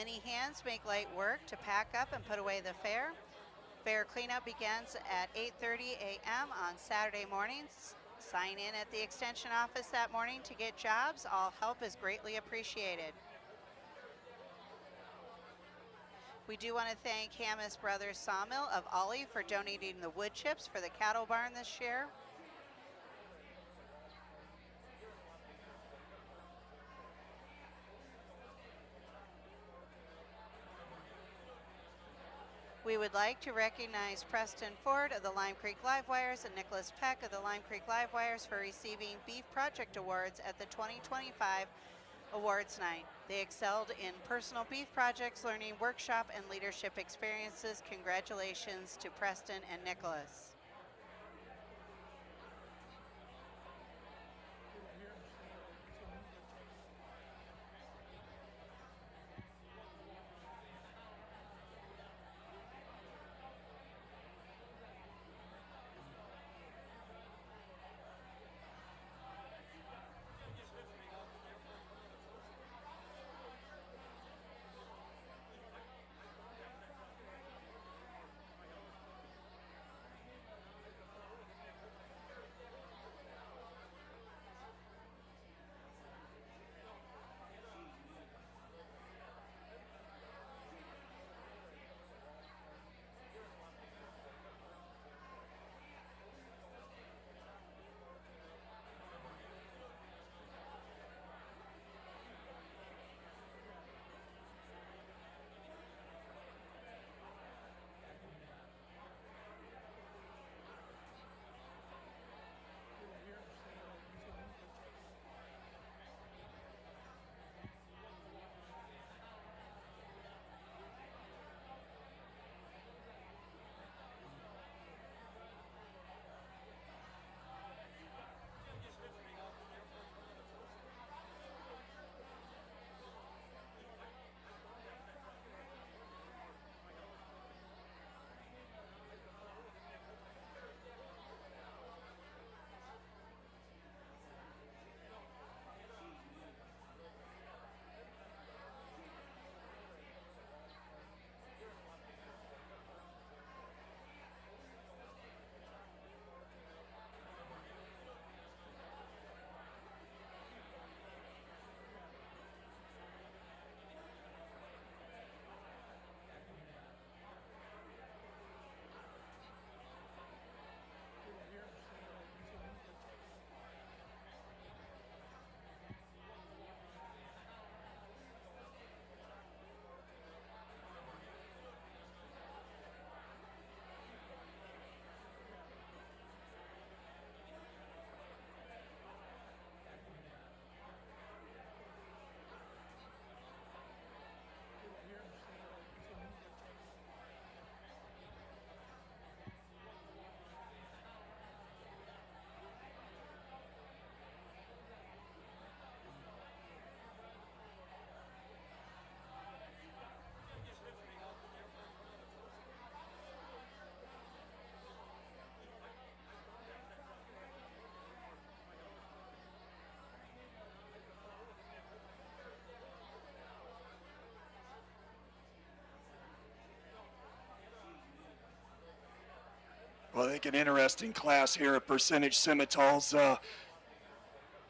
Many hands make light work to pack up and put away the fair. Fair cleanup begins at 8:30 a.m. on Saturday mornings. Sign in at the Extension office that morning to get jobs. All help is greatly appreciated. We do want to thank Hammis Brothers Sawmill of Ollie for donating the wood chips for the cattle barn this year. We would like to recognize Preston Ford of the Lime Creek Livewires and Nicholas Peck of the Lime Creek Livewires for receiving Beef Project Awards at the 2025 Awards Night. They excelled in personal beef projects, learning workshop, and leadership experiences. Congratulations to Preston and Nicholas. Well, I think an interesting class here at Percentage Scimitals.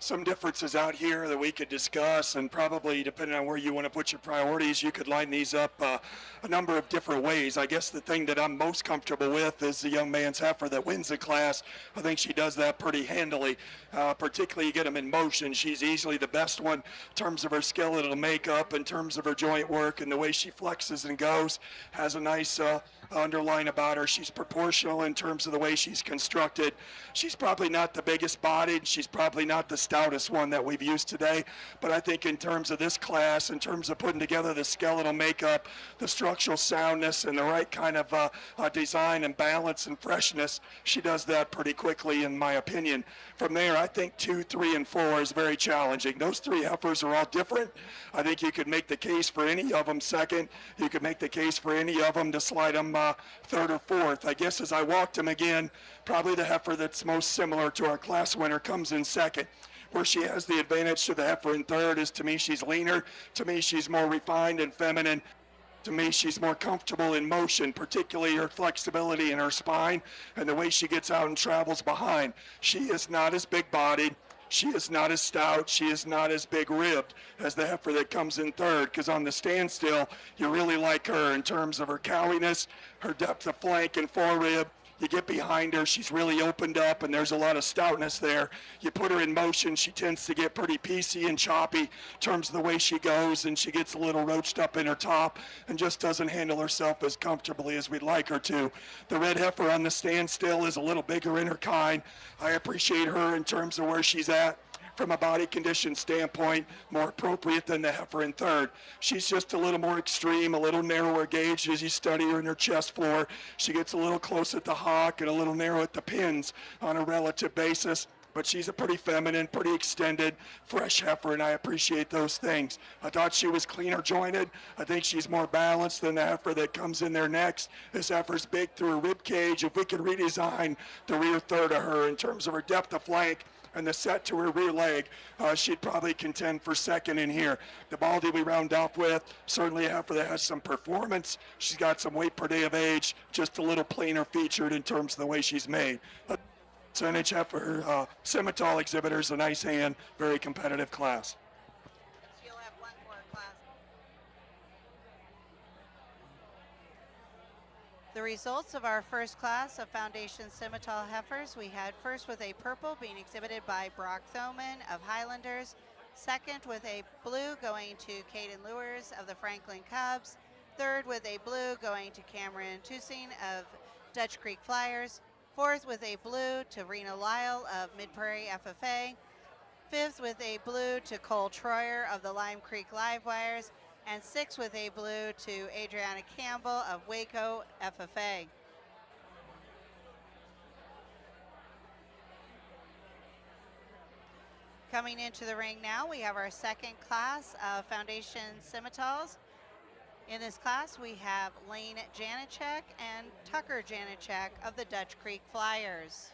Some differences out here that we could discuss, and probably depending on where you want to put your priorities, you could line these up a number of different ways. I guess the thing that I'm most comfortable with is the young man's heifer that wins the class. I think she does that pretty handily, particularly you get them in motion. She's easily the best one in terms of her skeletal makeup, in terms of her joint work, and the way she flexes and goes. Has a nice underline about her. She's proportional in terms of the way she's constructed. She's probably not the biggest bodied. She's probably not the stoutest one that we've used today, but I think in terms of this class, in terms of putting together the skeletal makeup, the structural soundness, and the right kind of design and balance and freshness, she does that pretty quickly in my opinion. From there, I think 2, 3, and 4 is very challenging. Those 3 heifers are all different. I think you could make the case for any of them second. You could make the case for any of them to slide them third or fourth. I guess as I walked them again, probably the heifer that's most similar to our class winner comes in second. Where she has the advantage to the heifer in third is, to me, she's leaner. To me, she's more refined and feminine. To me, she's more comfortable in motion, particularly her flexibility in her spine and the way she gets out and travels behind. She is not as big-bodied. She is not as stout. She is not as big-ribbed as the heifer that comes in third, because on the standstill, you really like her in terms of her cowiness, her depth of flank and forerib. You get behind her, she's really opened up, and there's a lot of stoutness there. You put her in motion, she tends to get pretty piecey and choppy in terms of the way she goes, and she gets a little roached up in her top and just doesn't handle herself as comfortably as we'd like her to. The red heifer on the standstill is a little bigger in her kind. I appreciate her in terms of where she's at. From a body condition standpoint, more appropriate than the heifer in third. She's just a little more extreme, a little narrower gauge as you study her in her chest floor. She gets a little close at the hock and a little narrow at the pins on a relative basis. But she's a pretty feminine, pretty extended, fresh heifer, and I appreciate those things. I thought she was cleaner jointed. I think she's more balanced than the heifer that comes in there next. This heifer's big through her rib cage. If we could redesign the rear third of her in terms of her depth of flank and the set to her rear leg, she'd probably contend for second in here. The baldy we round off with, certainly a heifer that has some performance. She's got some weight per day of age, just a little plainer featured in terms of the way she's made. Percentage heifer, Simmental exhibitors, a nice hand, very competitive class. You'll have one more class. The results of our first class of Foundation Simmental heifers, we had first with a purple being exhibited by Brock Thoman of Highlanders, second with a blue going to Caden Lewers of the Franklin Cubs, third with a blue going to Cameron Tusing of Dutch Creek Flyers, fourth with a blue to Rena Lyle of Mid-Prairie FFA, fifth with a blue to Cole Troyer of the Lime Creek Livewires, and sixth with a blue to Adriana Campbell of Waco FFA. Coming into the ring now, we have our second class of Foundation Simmentals. In this class, we have Lane Janicek and Tucker Janicek of the Dutch Creek Flyers.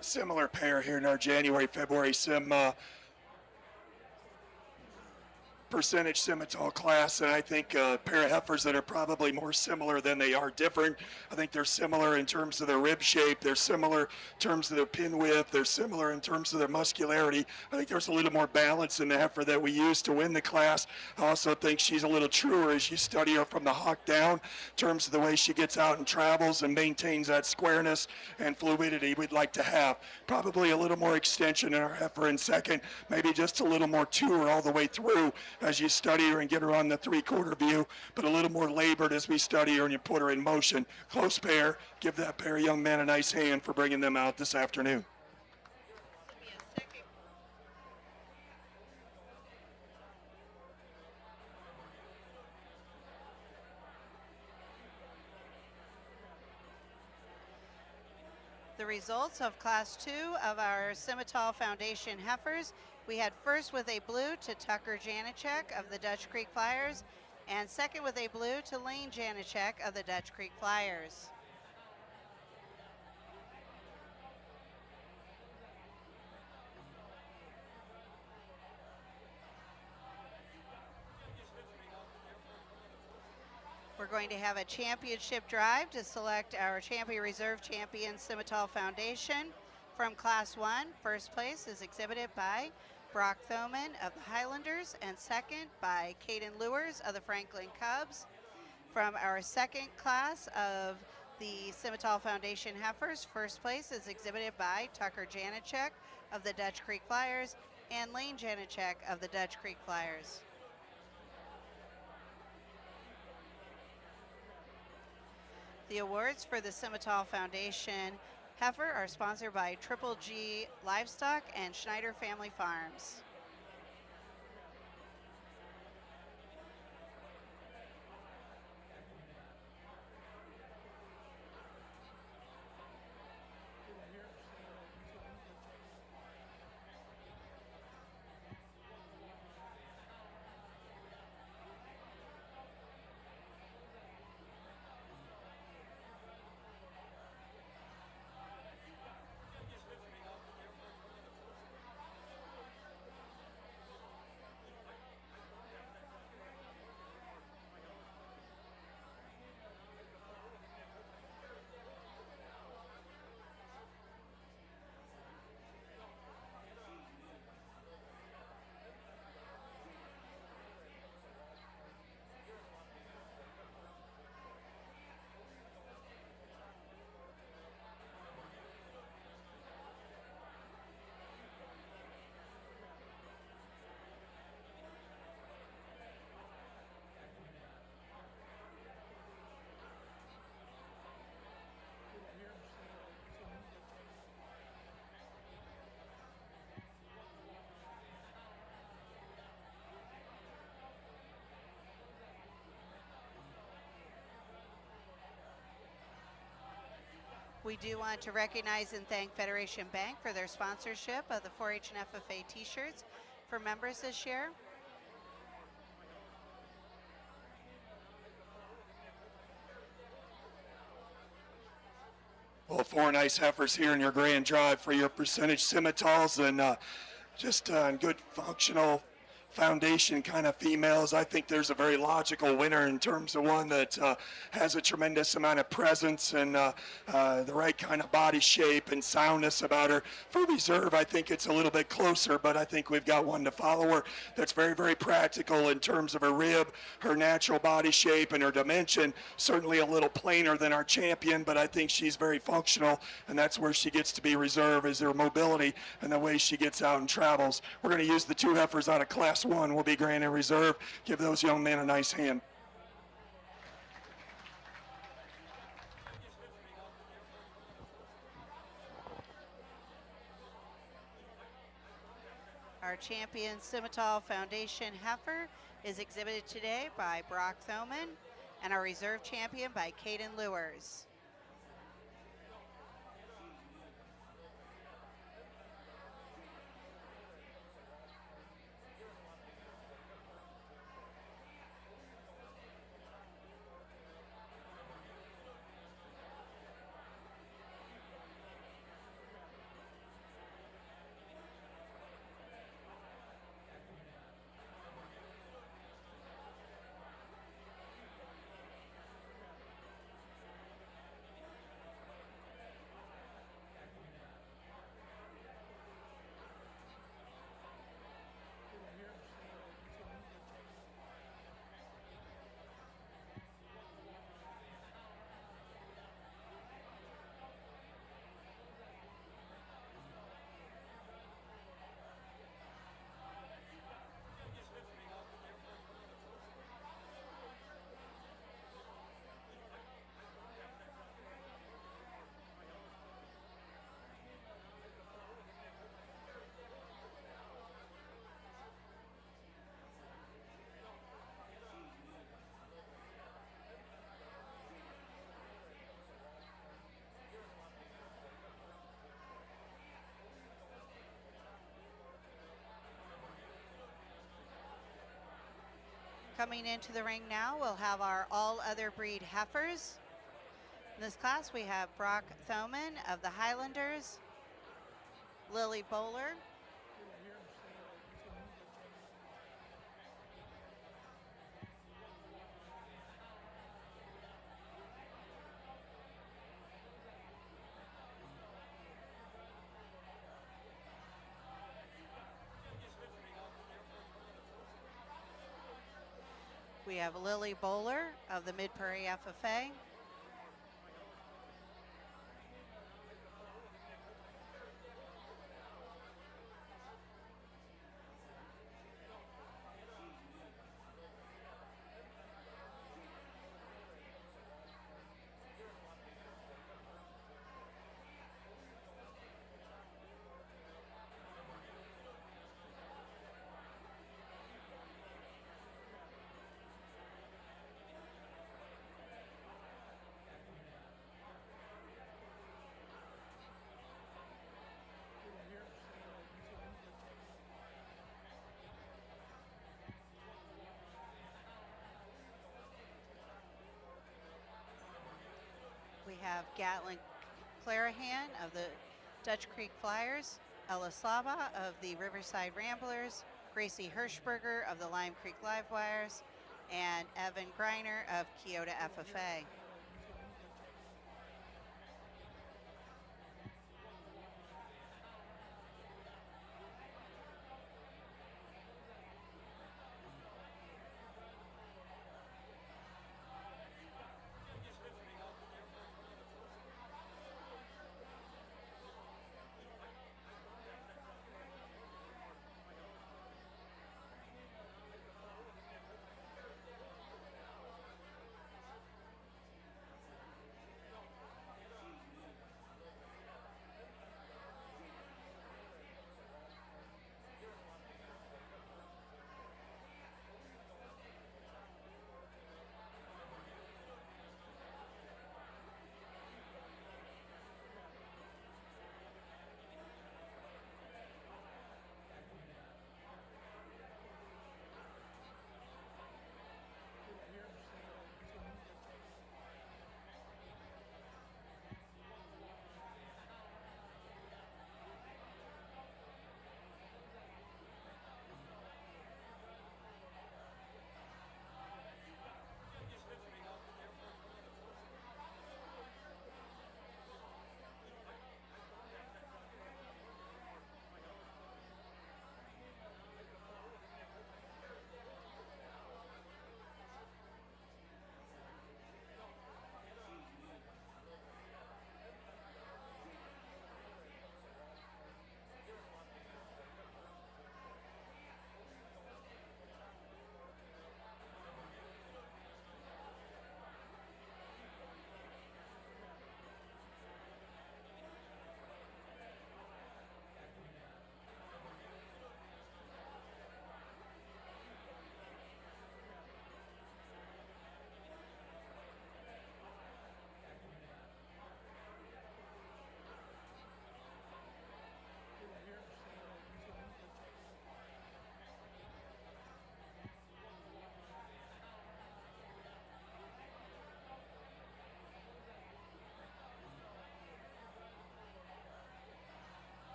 similar pair here in our January, February sim percentage Simmental class, and I think a pair of heifers that are probably more similar than they are different. I think they're similar in terms of their rib shape, they're similar in terms of their pin width, they're similar in terms of their muscularity. I think there's a little more balance in the heifer that we use to win the class. I also think she's a little truer as you study her from the hock down in terms of the way she gets out and travels and maintains that squareness and fluidity we'd like to have. Probably a little more extension in our heifer in second, maybe just a little more tour all the way through as you study her and get her on the three-quarter view, but a little more labored as we study her and you put her in motion. Close pair. Give that pair of young men a nice hand for bringing them out this afternoon. The results of Class 2 of our Simmental Foundation heifers. We had first with a blue to Tucker Janicek of the Dutch Creek Flyers, and second with a blue to Lane Janicek of the Dutch Creek Flyers. We're going to have a championship drive to select our champion reserve champion Simmental Foundation from Class 1. First place is exhibited by Brock Thoman of the Highlanders, and second by Caden Lewers of the Franklin Cubs. From our second class of the Simmental Foundation heifers, first place is exhibited by Tucker Janicek of the Dutch Creek Flyers and Lane Janicek of the Dutch Creek Flyers. The awards for the Simmental Foundation heifer are sponsored by Triple G Livestock and Schneider Family Farms. We do want to recognize and thank Federation Bank for their sponsorship of the 4-H and FFA t-shirts for members this year. Well, four nice heifers here in your grand drive for your percentage Simmentals, and just good functional foundation kind of females. I think there's a very logical winner in terms of one that has a tremendous amount of presence and the right kind of body shape and soundness about her. For reserve, I think it's a little bit closer, but I think we've got one to follow her that's very, very practical in terms of her rib, her natural body shape, and her dimension. Certainly a little plainer than our champion, but I think she's very functional, and that's where she gets to be reserve, is her mobility and the way she gets out and travels. We're going to use the two heifers out of Class 1 will be granted reserve. Give those young men a nice hand. Our champion Simmental Foundation heifer is exhibited today by Brock Thoman, and our reserve champion by Caden Lewers. Coming into the ring now, we'll have our all other breed heifers. In this class, we have Brock Thoman of the Highlanders, Lily Bowler, we have Lily Bowler of the Mid Prairie FFA, we have Gatlin Clarahan of the Dutch Creek Flyers, Ella Slava of the Riverside Ramblers, Gracie Hirschberger of the Lime Creek Livewires, and Evan Greiner of Keota FFA.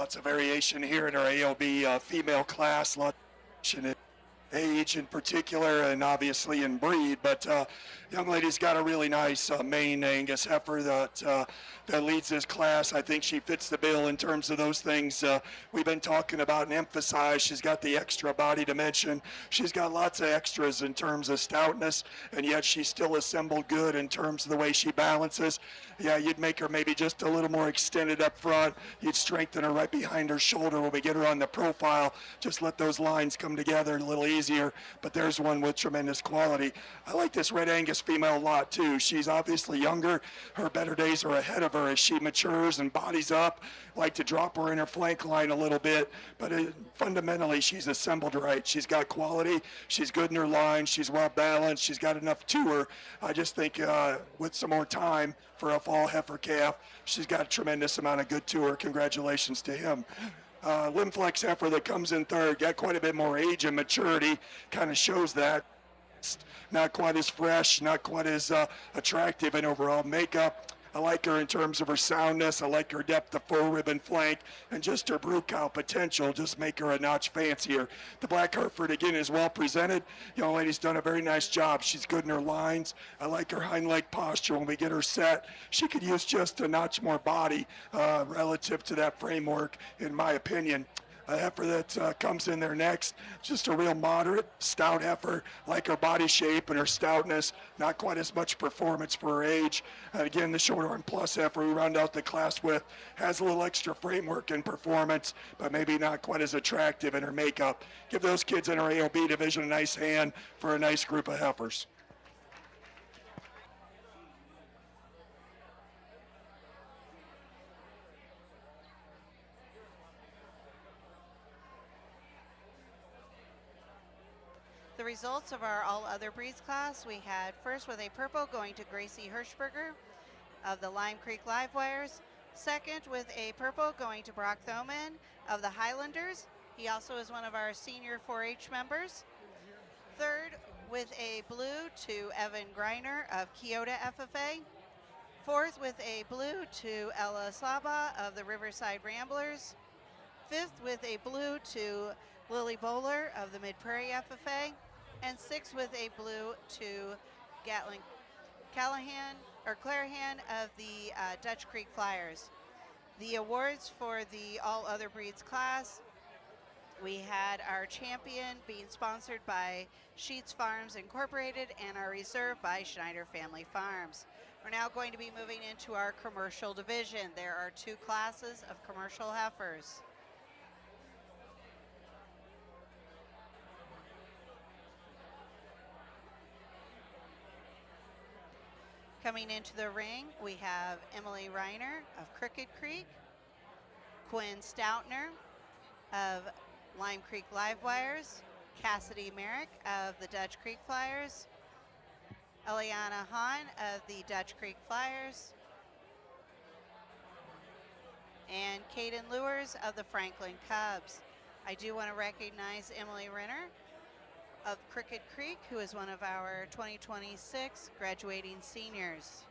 Lots of variation here in our AOB female class. Lots of variation in age in particular, and obviously in breed. But young lady's got a really nice main Angus heifer that leads this class. I think she fits the bill in terms of those things we've been talking about and emphasized. She's got the extra body dimension. She's got lots of extras in terms of stoutness, and yet she's still assembled good in terms of the way she balances. Yeah, you'd make her maybe just a little more extended up front. You'd strengthen her right behind her shoulder when we get her on the profile. Just let those lines come together a little easier. But there's one with tremendous quality. I like this Red Angus female a lot too. She's obviously younger. Her better days are ahead of her as she matures and bodies up. Like to drop her in her flank line a little bit, but fundamentally she's assembled right. She's got quality. She's good in her line. She's well balanced. She's got enough to her. I just think with some more time for a fall heifer calf, she's got a tremendous amount of good to her. Congratulations to him. Limflex heifer that comes in third, got quite a bit more age and maturity, kind of shows that. Not quite as fresh, not quite as attractive in overall makeup. I like her in terms of her soundness. I like her depth of full ribbon flank and just her brood cow potential. Just make her a notch fancier. The Black Hereford, again, is well presented. Young lady's done a very nice job. She's good in her lines. I like her hind leg posture when we get her set. She could use just a notch more body relative to that framework, in my opinion. A heifer that comes in there next, just a real moderate, stout heifer, like her body shape and her stoutness, not quite as much performance for her age. And again, the short arm plus heifer we round out the class with has a little extra framework and performance, but maybe not quite as attractive in her makeup. Give those kids in our AOB division a nice hand for a nice group of heifers. The results of our all other breeds class, we had first with a purple going to Gracie Hirschberger of the Lime Creek Livewires. Second with a purple going to Brock Thoman of the Highlanders. He also is one of our senior 4-H members. Third with a blue to Evan Greiner of Kyoto FFA. Fourth with a blue to Ella Slaba of the Riverside Ramblers. Fifth with a blue to Lily Bowler of the Mid Prairie FFA. And sixth with a blue to Clarahan of the Dutch Creek Flyers. The awards for the all other breeds class, we had our champion being sponsored by Sheets Farms Incorporated and our reserve by Schneider Family Farms. We're now going to be moving into our commercial division. There are two classes of commercial heifers. Coming into the ring, we have Emily Reiner of Crooked Creek, Quinn Stoutner of Lime Creek Livewires, Cassidy Merrick of the Dutch Creek Flyers, Eliana Hahn of the Dutch Creek Flyers, and Caden Lewers of the Franklin Cubs. I do want to recognize Emily Renner of Crooked Creek, who is one of our 2026 graduating seniors.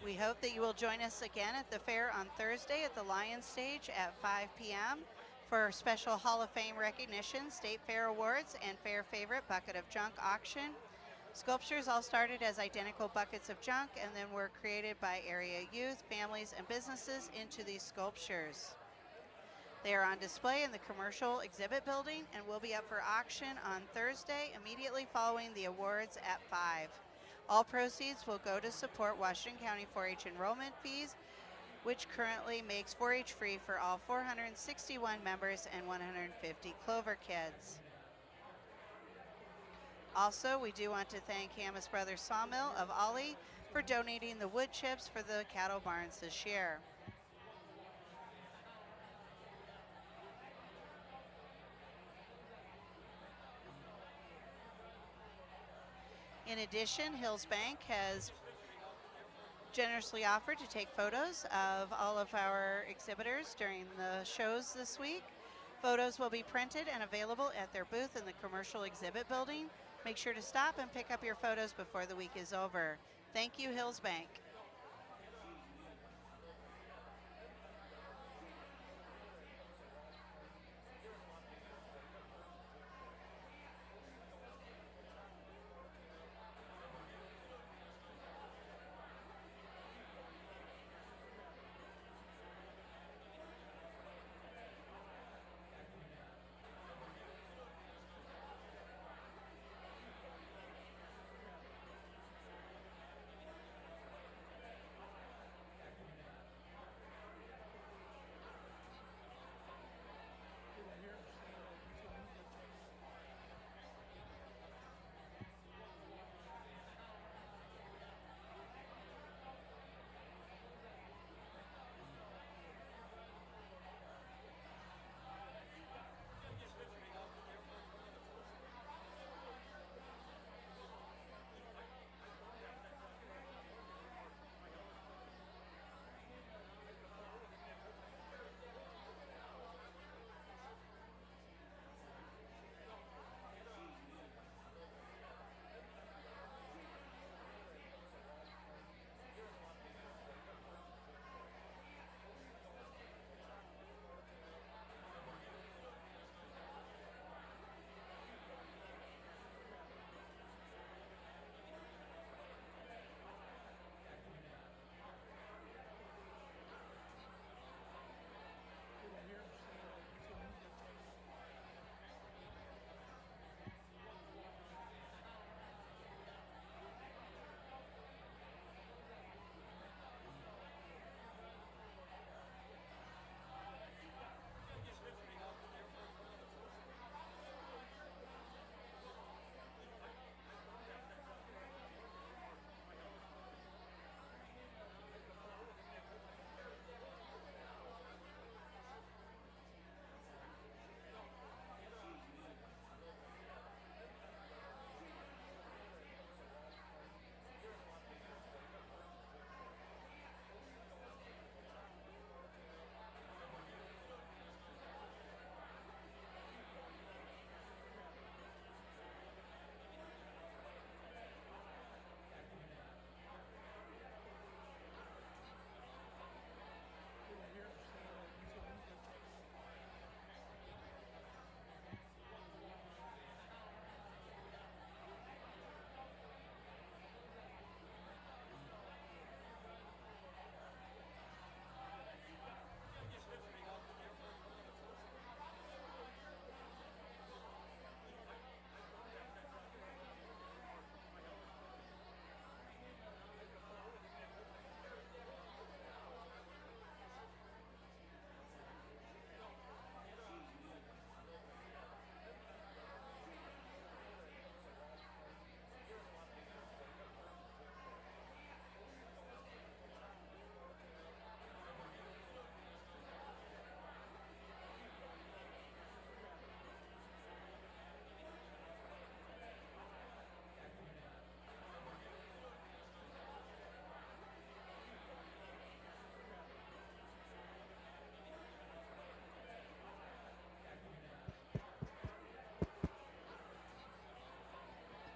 We hope that you will join us again at the fair on Thursday at the Lion Stage at 5 p.m. for special Hall of Fame recognition, State Fair Awards, and Fair Favorite Bucket of Junk auction. Sculptures all started as identical buckets of junk and then were created by area youth, families, and businesses into these sculptures. They are on display in the commercial exhibit building and will be up for auction on Thursday immediately following the awards at 5. All proceeds will go to support Washington County 4-H enrollment fees, which currently makes 4-H free for all 461 members and 150 Clover kids. Also, we do want to thank Hamas Brothers Sawmill of Ollie for donating the wood chips for the cattle barns this year. In addition, Hills Bank has generously offered to take photos of all of our exhibitors during the shows this week. Photos will be printed and available at their booth in the commercial exhibit building. Make sure to stop and pick up your photos before the week is over. Thank you, Hills Bank.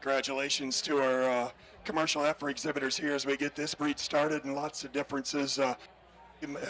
Congratulations to our commercial heifer exhibitors here as we get this breed started, and lots of differences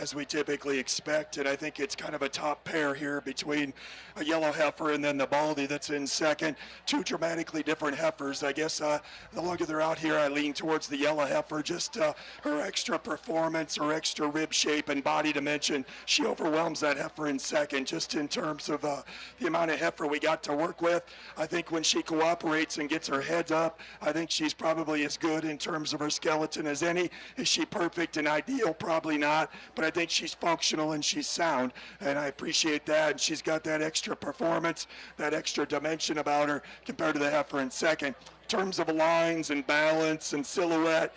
as we typically expect. And I think it's kind of a top pair here between a yellow heifer and then the baldy that's in second. Two dramatically different heifers. I guess the longer they're out here, I lean towards the yellow heifer. Just her extra performance, her extra rib shape and body dimension. She overwhelms that heifer in second, just in terms of the amount of heifer we got to work with. I think when she cooperates and gets her head up, I think she's probably as good in terms of her skeleton as any. Is she perfect and ideal? Probably not. But I think she's functional and she's sound, and I appreciate that. And she's got that extra performance, that extra dimension about her compared to the heifer in second. terms of lines and balance and silhouette,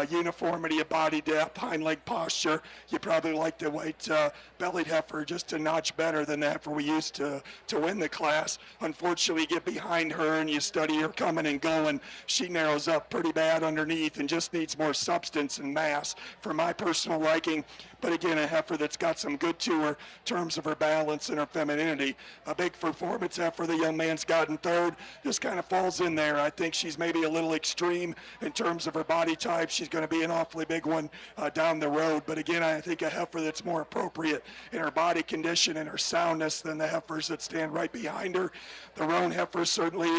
uniformity of body depth, hind leg posture, you probably like the white bellied heifer just a notch better than the heifer we used to win the class. Unfortunately, you get behind her and you study her coming and going. She narrows up pretty bad underneath and just needs more substance and mass for my personal liking. But again, a heifer that's got some good to her in terms of her balance and her femininity. A big performance heifer the young man's got in third just kind of falls in there. I think she's maybe a little extreme in terms of her body type. She's going to be an awfully big one down the road. But again, I think a heifer that's more appropriate in her body condition and her soundness than the heifers that stand right behind her. The roan heifer certainly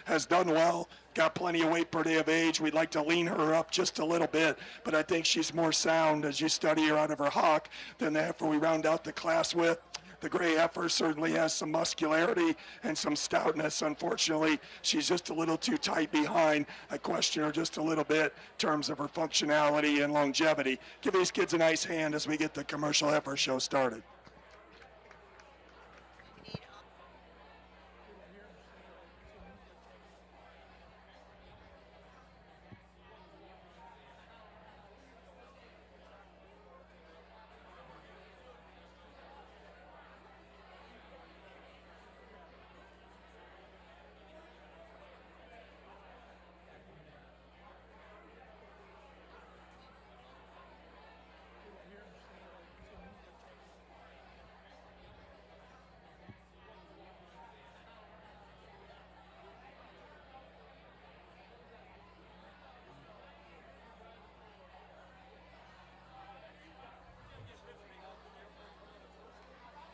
has done well. Got plenty of weight per day of age. We'd like to lean her up just a little bit, but I think she's more sound as you study her out of her hock than the heifer we round out the class with. The gray heifer certainly has some muscularity and some stoutness. Unfortunately, she's just a little too tight behind. I question her just a little bit in terms of her functionality and longevity. Give these kids a nice hand as we get the commercial heifer show started.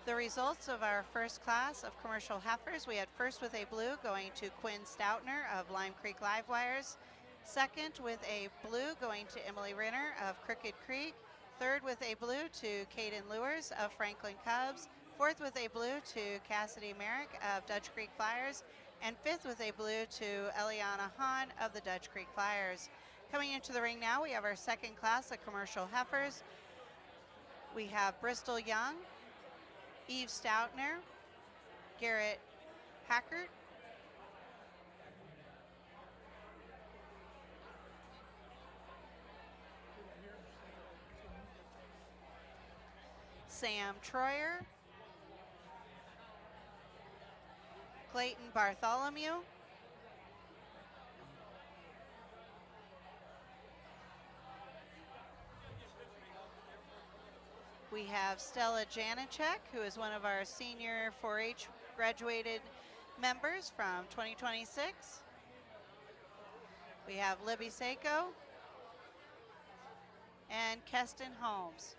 The results of our first class of commercial heifers, we had first with a blue going to Quinn Stoutner of Lime Creek Livewires, second with a blue going to Emily Renner of Crooked Creek, third with a blue to Caden Lewers of Franklin Cubs, fourth with a blue to Cassidy Merrick of Dutch Creek Flyers, and fifth with a blue to Eliana Hahn of the Dutch Creek Flyers. Coming into the ring now, we have our second class of commercial heifers. We have Bristol Young, Eve Stoutner, Garrett Hackert, Sam Troyer, Clayton Bartholomew, we have Stella Janicek, who is one of our senior 4-H graduated members from 2026. We have Libby Seiko and Keston Holmes.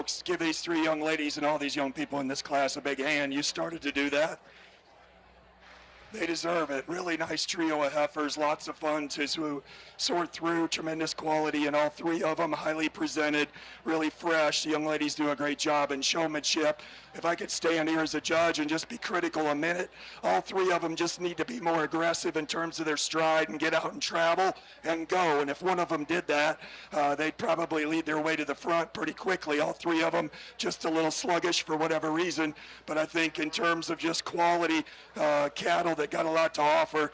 folks, give these 3 young ladies and all these young people in this class a big hand. You started to do that. They deserve it. Really nice trio of heifers, lots of fun to sort through, tremendous quality, and all 3 of them highly presented, really fresh. The young ladies do a great job in showmanship. If I could stand here as a judge and just be critical a minute, all 3 of them just need to be more aggressive in terms of their stride and get out and travel and go. And if one of them did that, they'd probably lead their way to the front pretty quickly. All 3 of them just a little sluggish for whatever reason. But I think in terms of just quality cattle that got a lot to offer,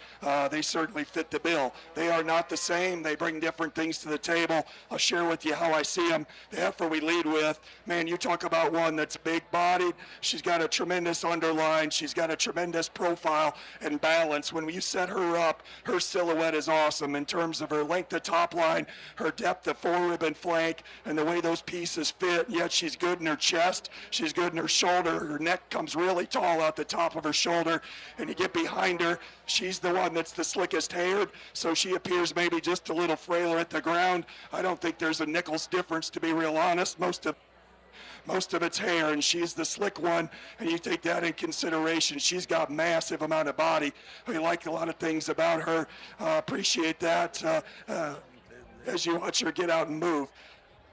they certainly fit the bill. They are not the same. They bring different things to the table. I'll share with you how I see them. The heifer we lead with, man, you talk about one that's big-bodied. She's got a tremendous underline. She's got a tremendous profile and balance. When you set her up, her silhouette is awesome in terms of her length of top line, her depth of forerib and flank, and the way those pieces fit. And yet she's good in her chest. She's good in her shoulder. Her neck comes really tall out the top of her shoulder. And you get behind her, she's the one that's the slickest haired, so she appears maybe just a little frailer at the ground. I don't think there's a nickel's difference, to be real honest. Most of it's hair, and she's the slick one, and you take that in consideration. She's got massive amount of body. I like a lot of things about her. Appreciate that as you watch her get out and move.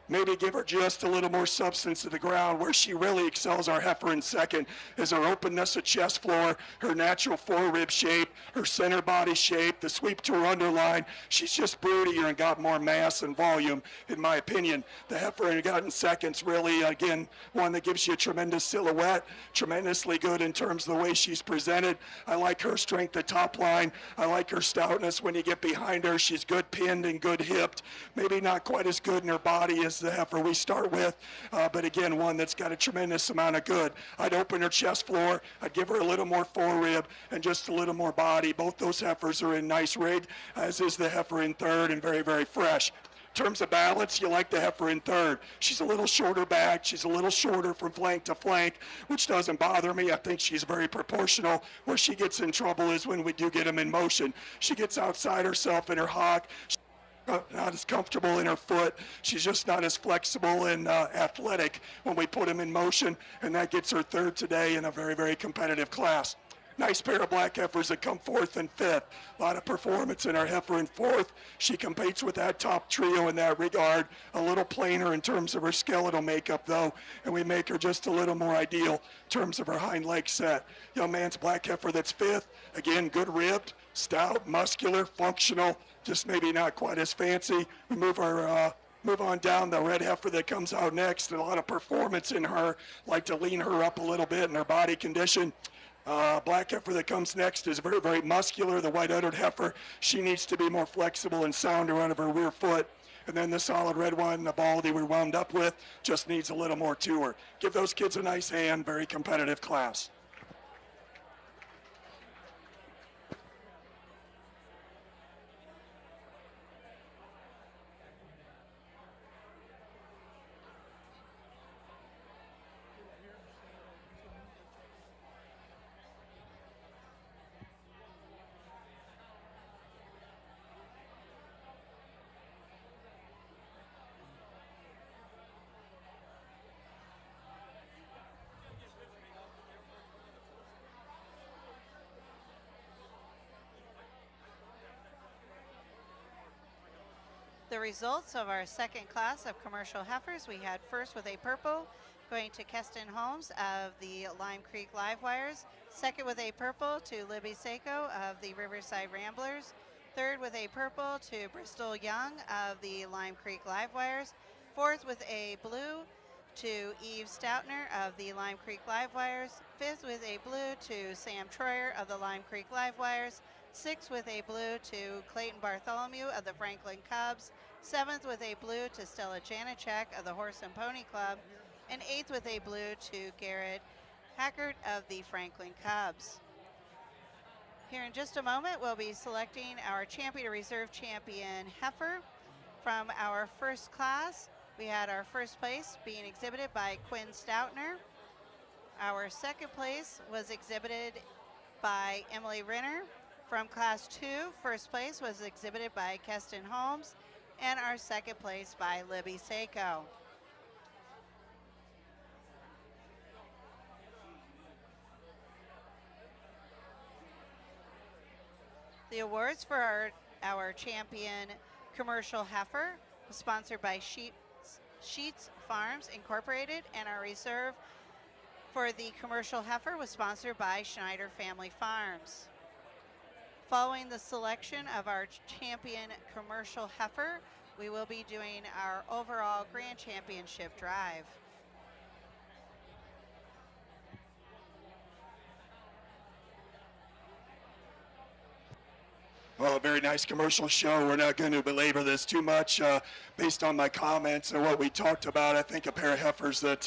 Maybe give her just a little more substance to the ground. Where she really excels our heifer in second is her openness of chest floor, her natural forerib shape, her center body shape, the sweep to her underline. She's just broodier and got more mass and volume, in my opinion. The heifer I got in second's really, again, one that gives you a tremendous silhouette, tremendously good in terms of the way she's presented. I like her strength at top line. I like her stoutness when you get behind her. She's good pinned and good hipped. Maybe not quite as good in her body as the heifer we start with, but again, one that's got a tremendous amount of good. I'd open her chest floor. I'd give her a little more forerib and just a little more body. Both those heifers are in nice rig, as is the heifer in third, and very, very fresh. In terms of balance, you like the heifer in third. She's a little shorter back. She's a little shorter from flank to flank, which doesn't bother me. I think she's very proportional. Where she gets in trouble is when we do get them in motion. She gets outside herself in her hock. Not as comfortable in her foot. She's just not as flexible and athletic when we put him in motion, and that gets her third today in a very, very competitive class. Nice pair of black heifers that come fourth and fifth. A lot of performance in our heifer in fourth. She competes with that top trio in that regard. A little plainer in terms of her skeletal makeup, though, and we make her just a little more ideal in terms of her hind leg set. Young man's black heifer that's fifth. Again, good ribbed, stout, muscular, functional, just maybe not quite as fancy. We move on down. The red heifer that comes out next, a lot of performance in her. Like to lean her up a little bit in her body condition. Black heifer that comes next is very, very muscular. The white-uddered heifer, she needs to be more flexible and sounder out of her rear foot. And then the solid red one, the baldy we wound up with, just needs a little more to her. Give those kids a nice hand. Very competitive class. The results of our second class of commercial heifers, we had first with a purple going to Keston Holmes of the Lime Creek Live Wires, second with a purple to Libby Seiko of the Riverside Ramblers, third with a purple to Bristol Young of the Lime Creek Live Wires, fourth with a blue to Eve Stoutner of the Lime Creek Live Wires, fifth with a blue to Sam Troyer of the Lime Creek Live Wires, sixth with a blue to Clayton Bartholomew of the Franklin Cubs, seventh with a blue to Stella Janacek of the Horse and Pony Club, and eighth with a blue to Garrett Hackert of the Franklin Cubs. Here in just a moment, we'll be selecting our champion or reserve champion heifer. From our first class, we had our first place being exhibited by Quinn Stoutner. Our second place was exhibited by Emily Renner. From class 2, first place was exhibited by Keston Holmes, and our second place by Libby Seiko. The awards for our champion commercial heifer was sponsored by Sheets Farms Incorporated, and our reserve for the commercial heifer was sponsored by Schneider Family Farms. Following the selection of our champion commercial heifer, we will be doing our overall grand championship drive. Well, a very nice commercial show. We're not going to belabor this too much. Based on my comments and what we talked about, I think a pair of heifers that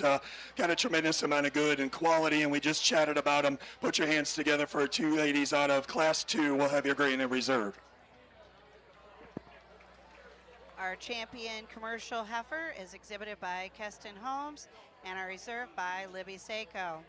got a tremendous amount of good and quality, and we just chatted about them. Put your hands together for 2 ladies out of Class 2. We'll have your grain in reserve. Our champion commercial heifer is exhibited by Keston Holmes, and our reserve by Libby Seiko.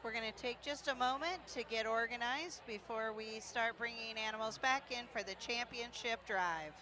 We're going to take just a moment to get organized before we start bringing animals back in for the championship drive.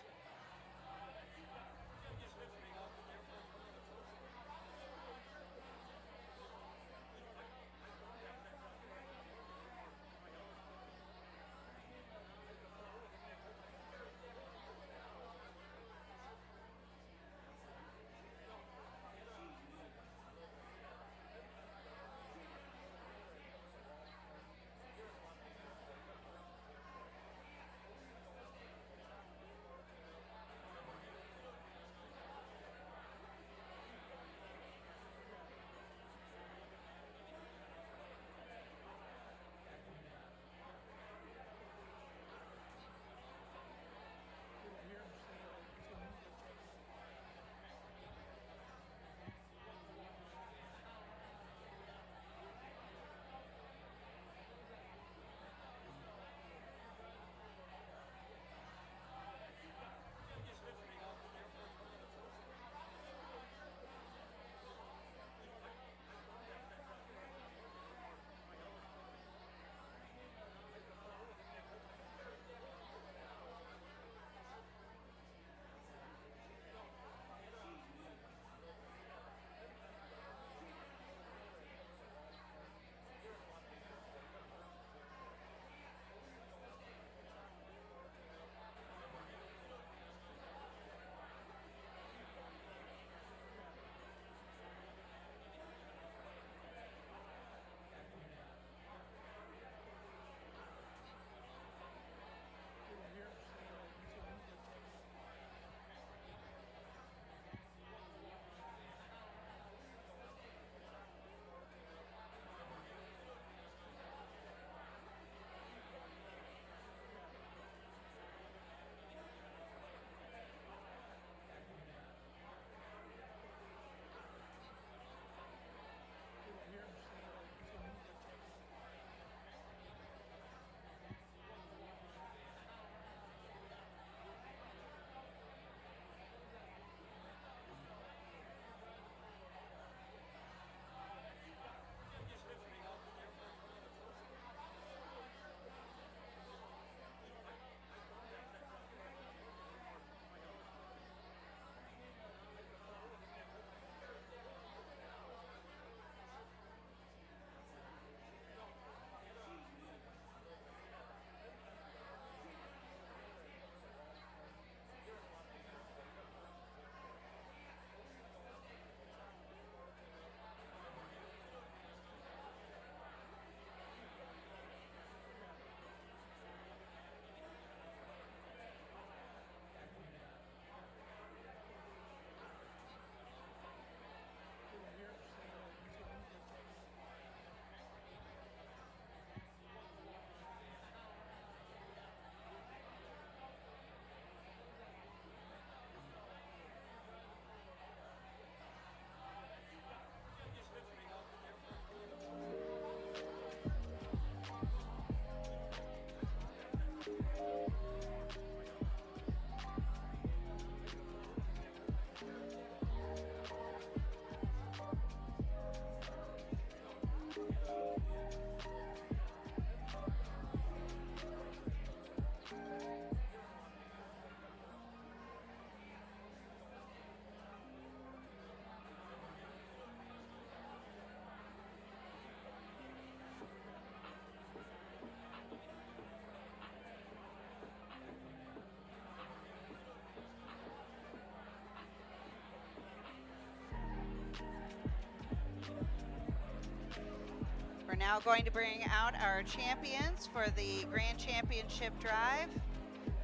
now going to bring out our champions for the Grand Championship Drive.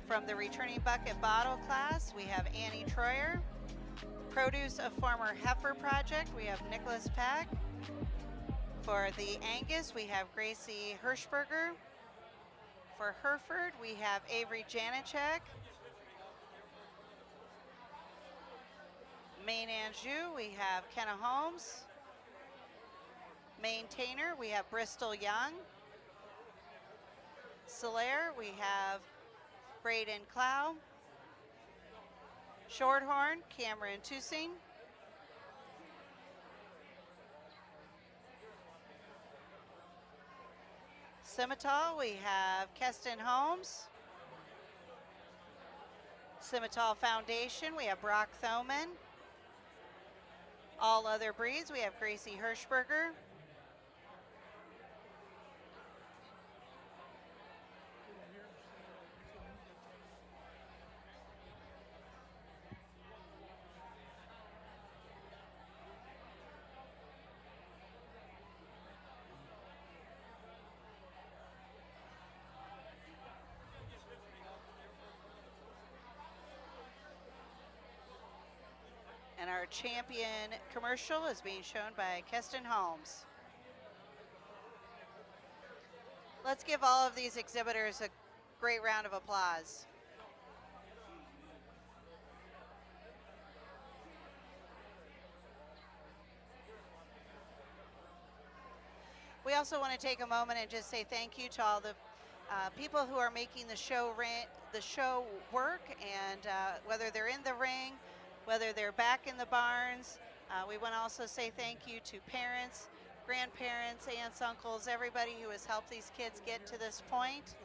From the returning bucket bottle class, we have Annie Troyer. Produce of Former Heifer Project, we have Nicholas Pack. For the Angus, we have Gracie Hirschberger. For Hereford, we have Avery Janicek. Maine Anjou, we have Kenna Holmes. Maintainer, we have Bristol Young. Solaire, we have Braden Clow. Shorthorn, Cameron Tusing. Simmental, we have Keston Holmes. Simmental Foundation, we have Brock Thoman. All other breeds, we have Gracie Hirschberger. And our champion commercial is being shown by Keston Holmes. Let's give all of these exhibitors a great round of applause. We also want to take a moment and just say thank you to all the people who are making the show work, and whether they're in the ring, whether they're back in the barns. We want to also say thank you to parents, grandparents, aunts, uncles, everybody who has helped these kids get to this point.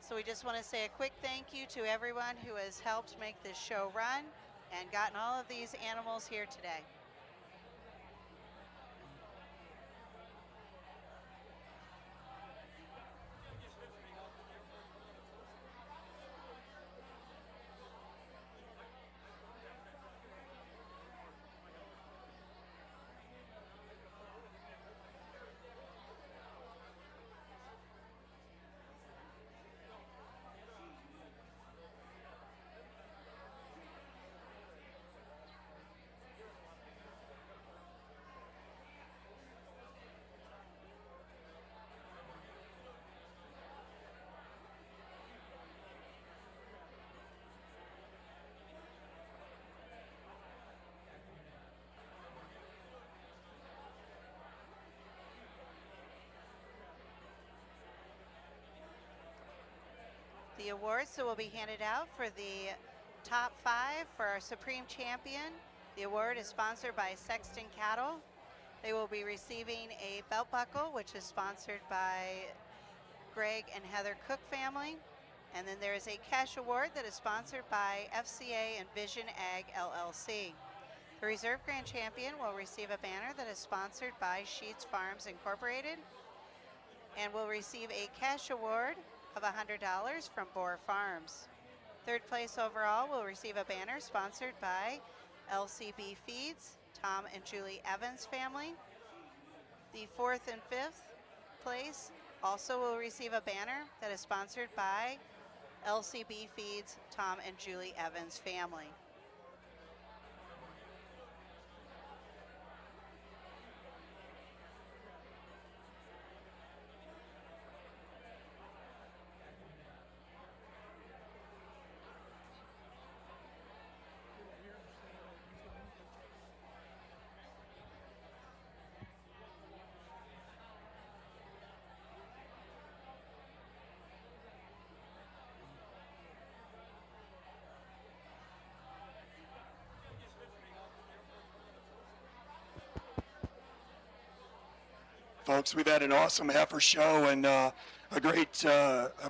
So we just want to say a quick thank you to everyone who has helped make this show run and gotten all of these animals here today. The awards that will be handed out for the top 5 for our Supreme Champion. The award is sponsored by Sexton Cattle. They will be receiving a belt buckle, which is sponsored by Greg and Heather Cook family. And then there is a cash award that is sponsored by FCA and Vision Ag LLC. The Reserve Grand Champion will receive a banner that is sponsored by Sheets Farms Incorporated and will receive a cash award of $100 from Boer Farms. Third place overall will receive a banner sponsored by LCB Feeds, Tom and Julie Evans family. The 4th and 5th place also will receive a banner that is sponsored by LCB Feeds, Tom and Julie Evans family. Folks, we've had an awesome heifer show and a great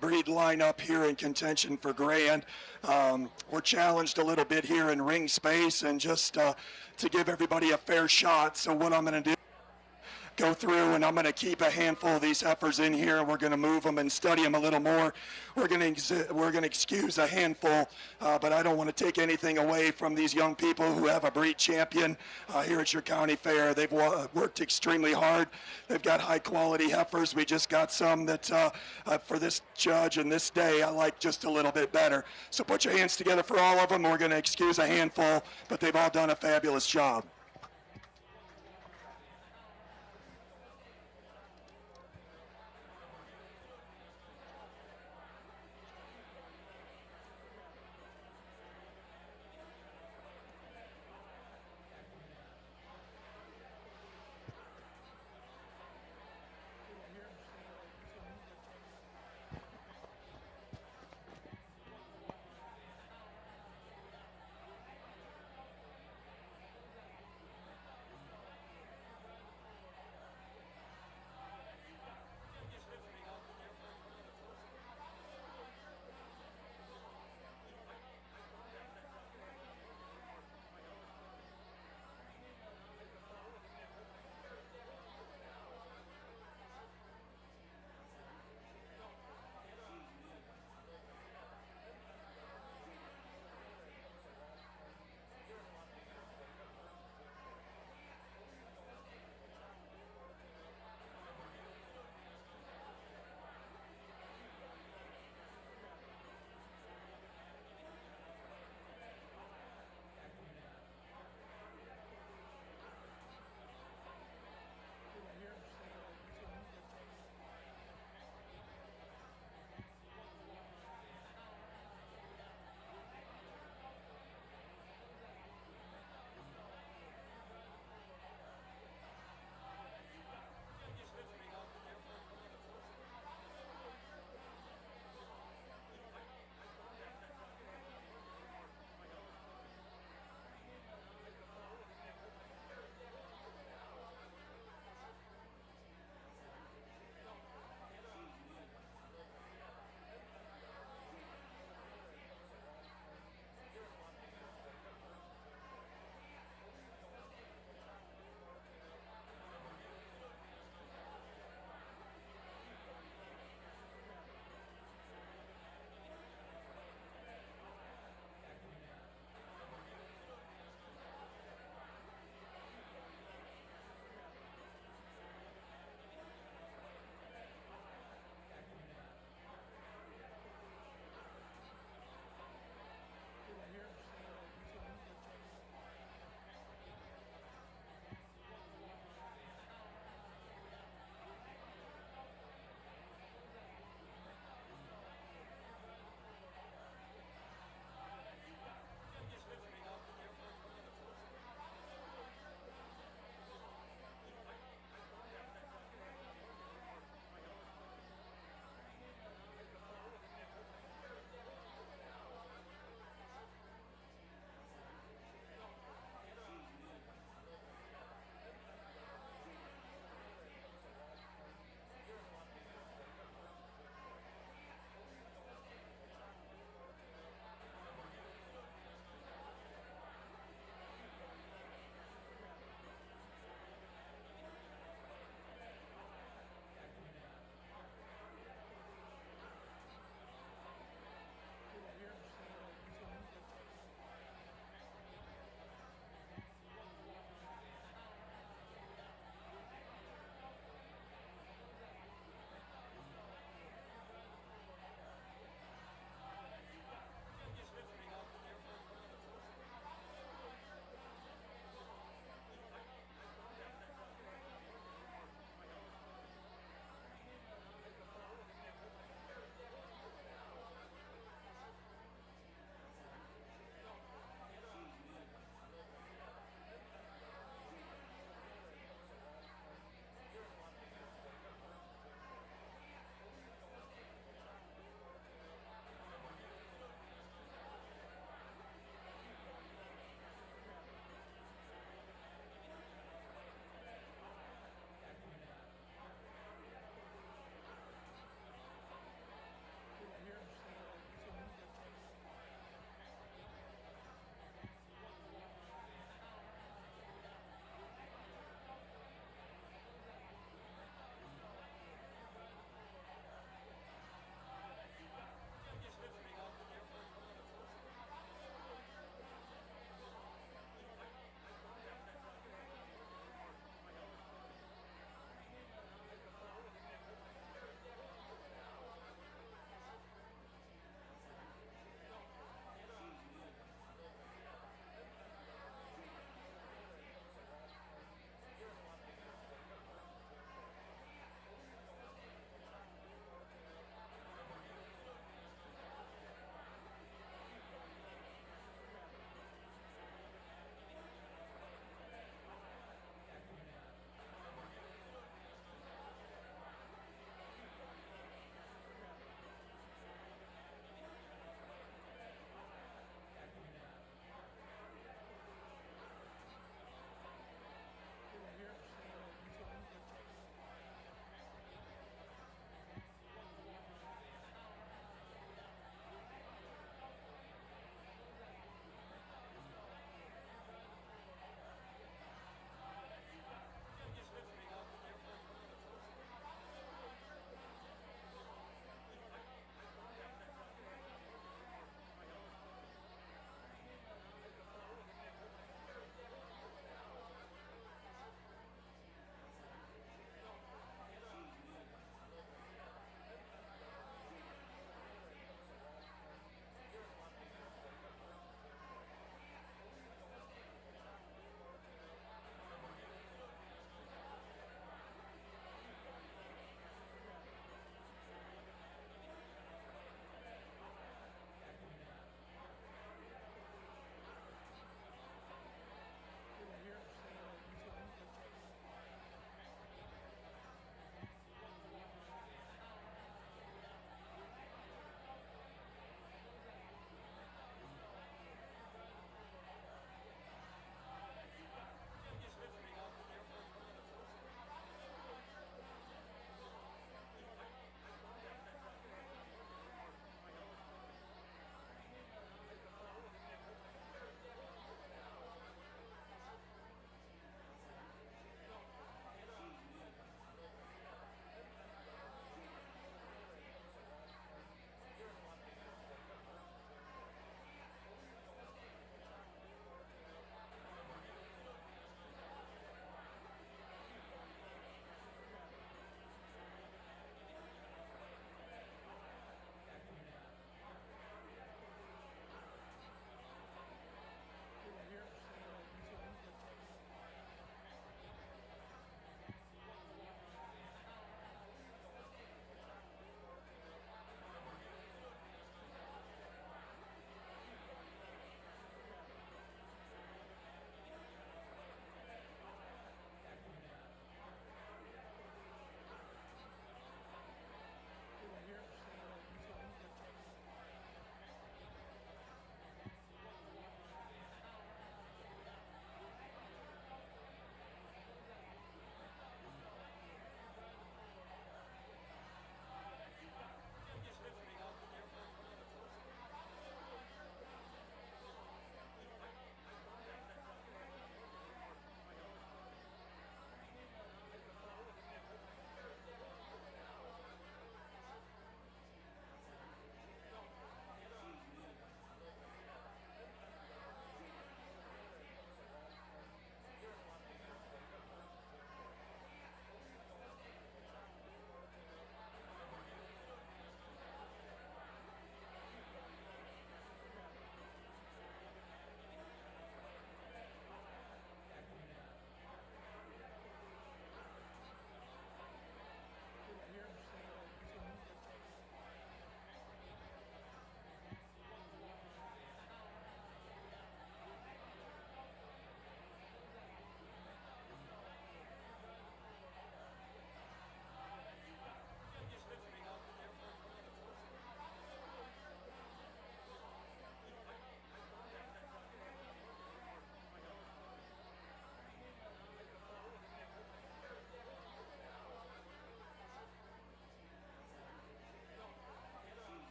breed lineup here in contention for Grand. We're challenged a little bit here in ring space and just to give everybody a fair shot. So what I'm going to do, go through, and I'm going to keep a handful of these heifers in here, and we're going to move them and study them a little more. We're going to excuse a handful, but I don't want to take anything away from these young people who have a breed champion here at your county fair. They've worked extremely hard. They've got high quality heifers. We just got some that for this judge and this day I like just a little bit better. So put your hands together for all of them. We're going to excuse a handful, but they've all done a fabulous job.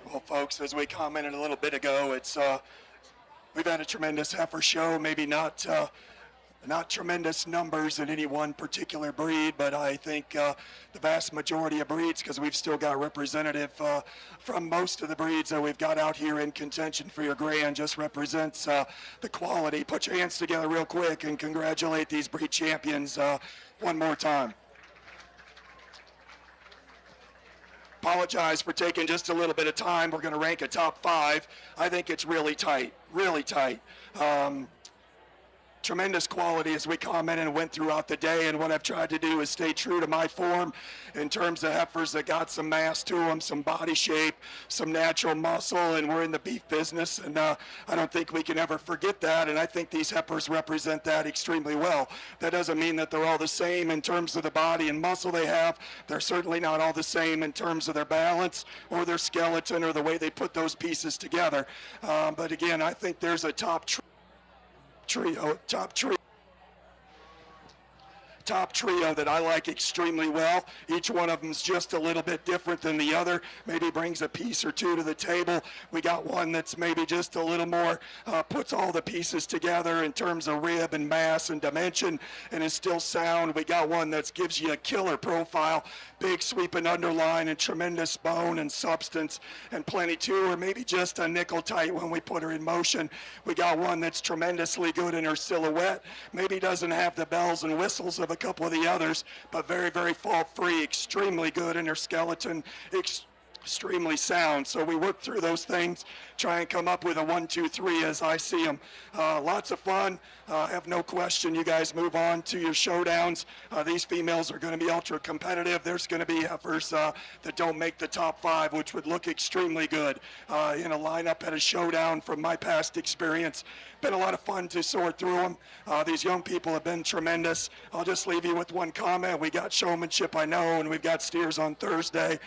Well, folks, as we commented a little bit ago, we've had a tremendous heifer show. Maybe not tremendous numbers in any one particular breed, but I think the vast majority of breeds, because we've still got representative from most of the breeds that we've got out here in contention for your grand, just represents the quality. Put your hands together real quick and congratulate these breed champions one more time. Apologize for taking just a little bit of time. We're going to rank a top 5. I think it's really tight, really tight. Tremendous quality as we commented and went throughout the day, and what I've tried to do is stay true to my form in terms of heifers that got some mass to them, some body shape, some natural muscle, and we're in the beef business, and I don't think we can ever forget that, and I think these heifers represent that extremely well. That doesn't mean that they're all the same in terms of the body and muscle they have. They're certainly not all the same in terms of their balance or their skeleton or the way they put those pieces together, but again, I think there's a top trio that I like extremely well. Each one of them is just a little bit different than the other, maybe brings a piece or two to the table. We got one that's maybe just a little more, puts all the pieces together in terms of rib and mass and dimension and is still sound. We got one that gives you a killer profile, big sweeping underline and tremendous bone and substance and plenty to, or maybe just a nickel tight when we put her in motion. We got one that's tremendously good in her silhouette, maybe doesn't have the bells and whistles of a couple of the others, but very, very fault free, extremely good in her skeleton, extremely sound. So we work through those things, try and come up with a 1, 2, 3 as I see them. Lots of fun. Have no question. You guys move on to your showdowns. These females are going to be ultra competitive. There's going to be heifers that don't make the top 5, which would look extremely good in a lineup at a showdown from my past experience. Been a lot of fun to sort through them. These young people have been tremendous. I'll just leave you with one comment. We got showmanship, I know, and we've got steers on Thursday.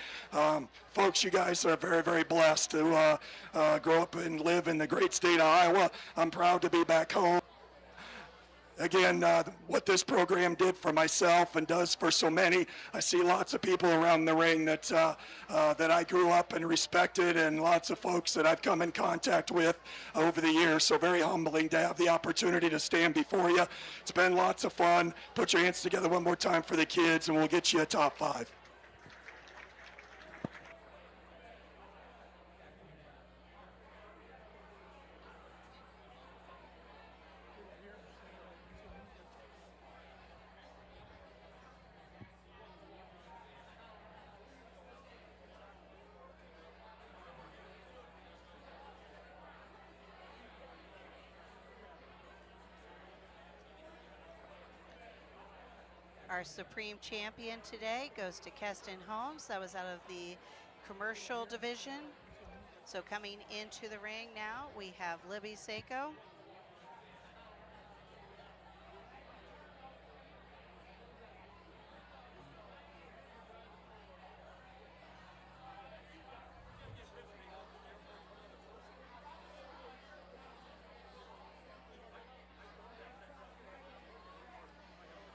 Folks, you guys are very, very blessed to grow up and live in the great state of Iowa. I'm proud to be back home. Again, what this program did for myself and does for so many, I see lots of people around the ring that I grew up and respected, and lots of folks that I've come in contact with over the years. So very humbling to have the opportunity to stand before you. It's been lots of fun. Put your hands together one more time for the kids, and we'll get you a top 5. Our Supreme Champion today goes to Keston Holmes. That was out of the commercial division. So coming into the ring now, we have Libby Seiko.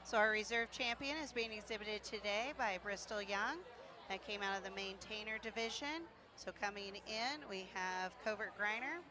So our reserve champion is being exhibited today by Bristol Young. That came out of the maintainer division. So coming in, we have Covert Griner.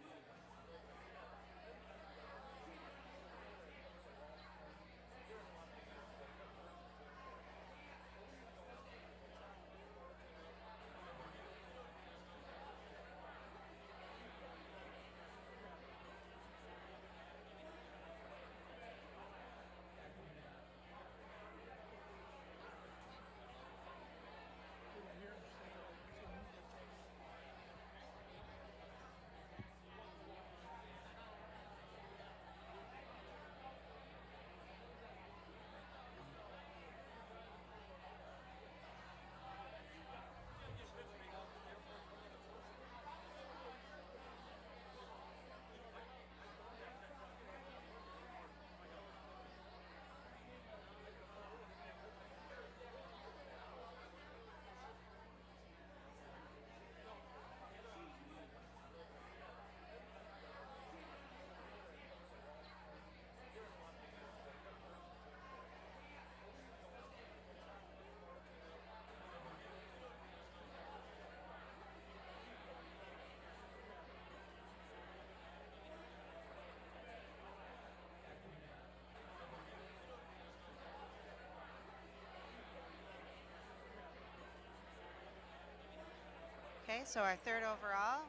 so our third overall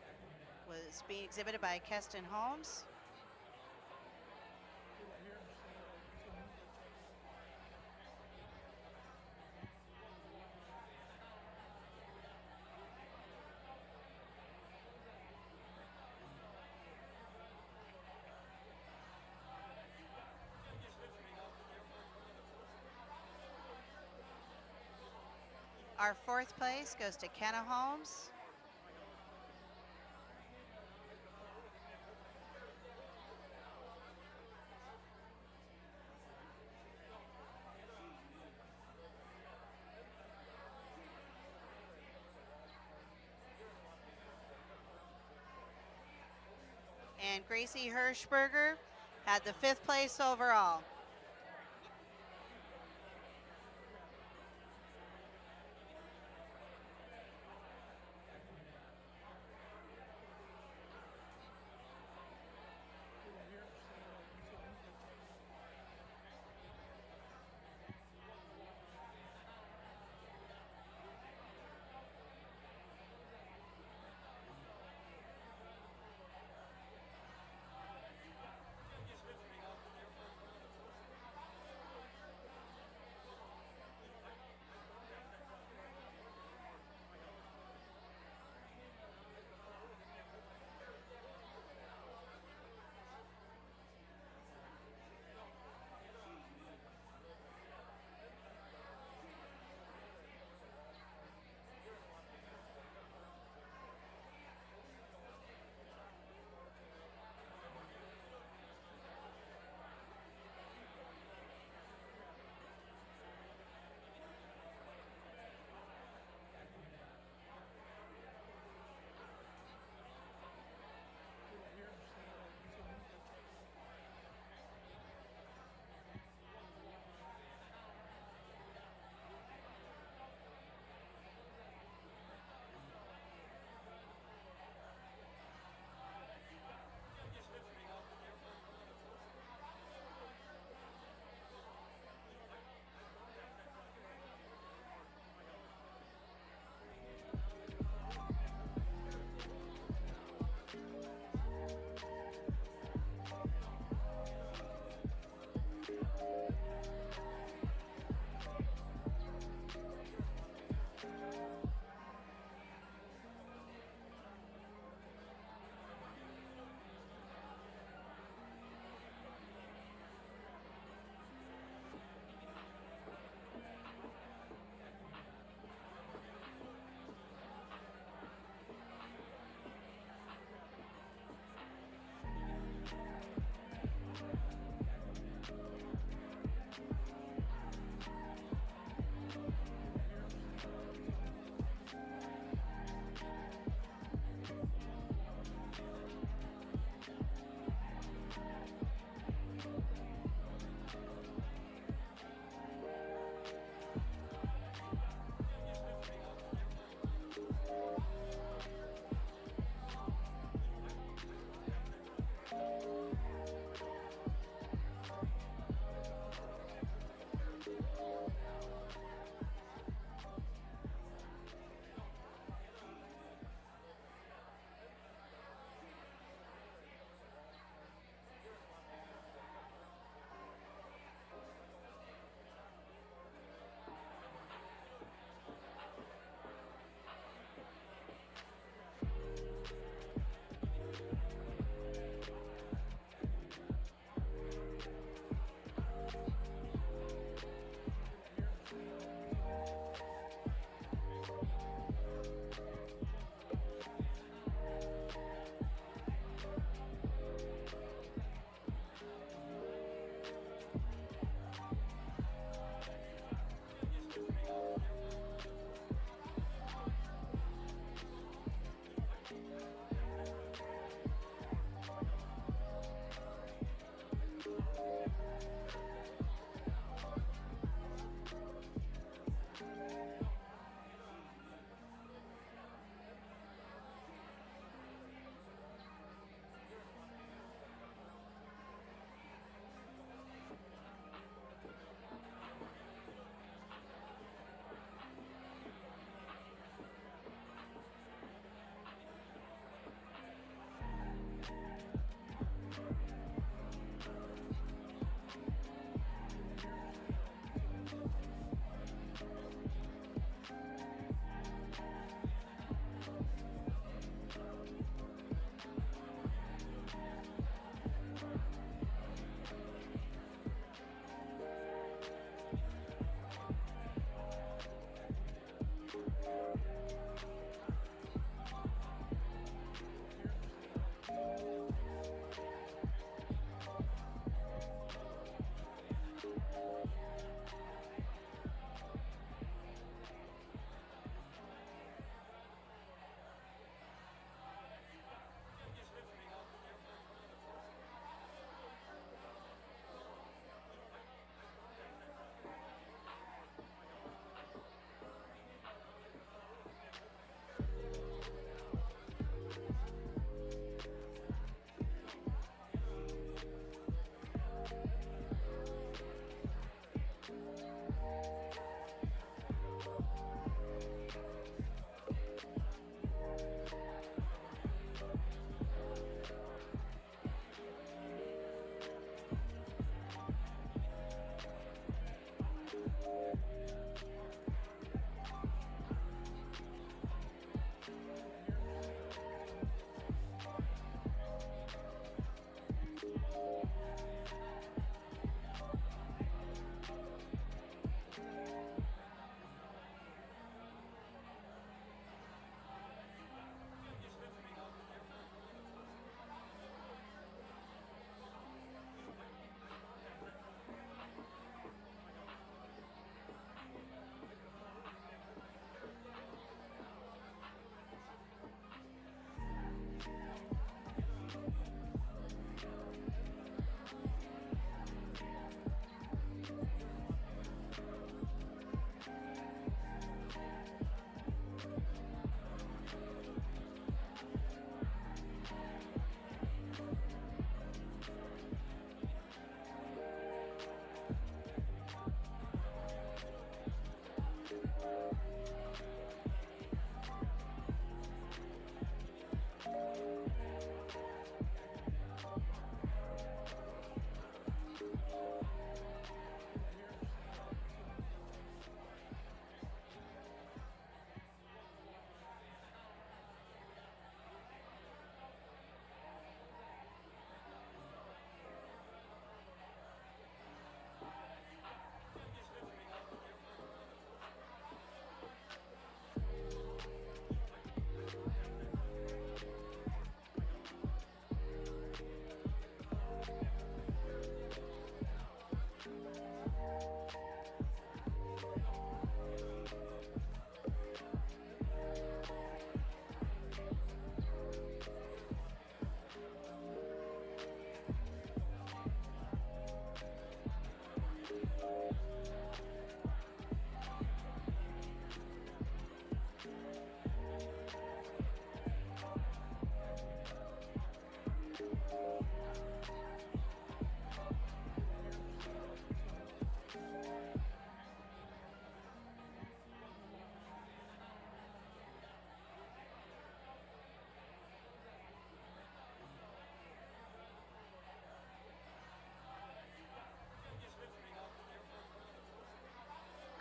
was being exhibited by Keston Holmes. Our fourth place goes to Kenna Holmes. And Gracie Hirschberger had the fifth place overall.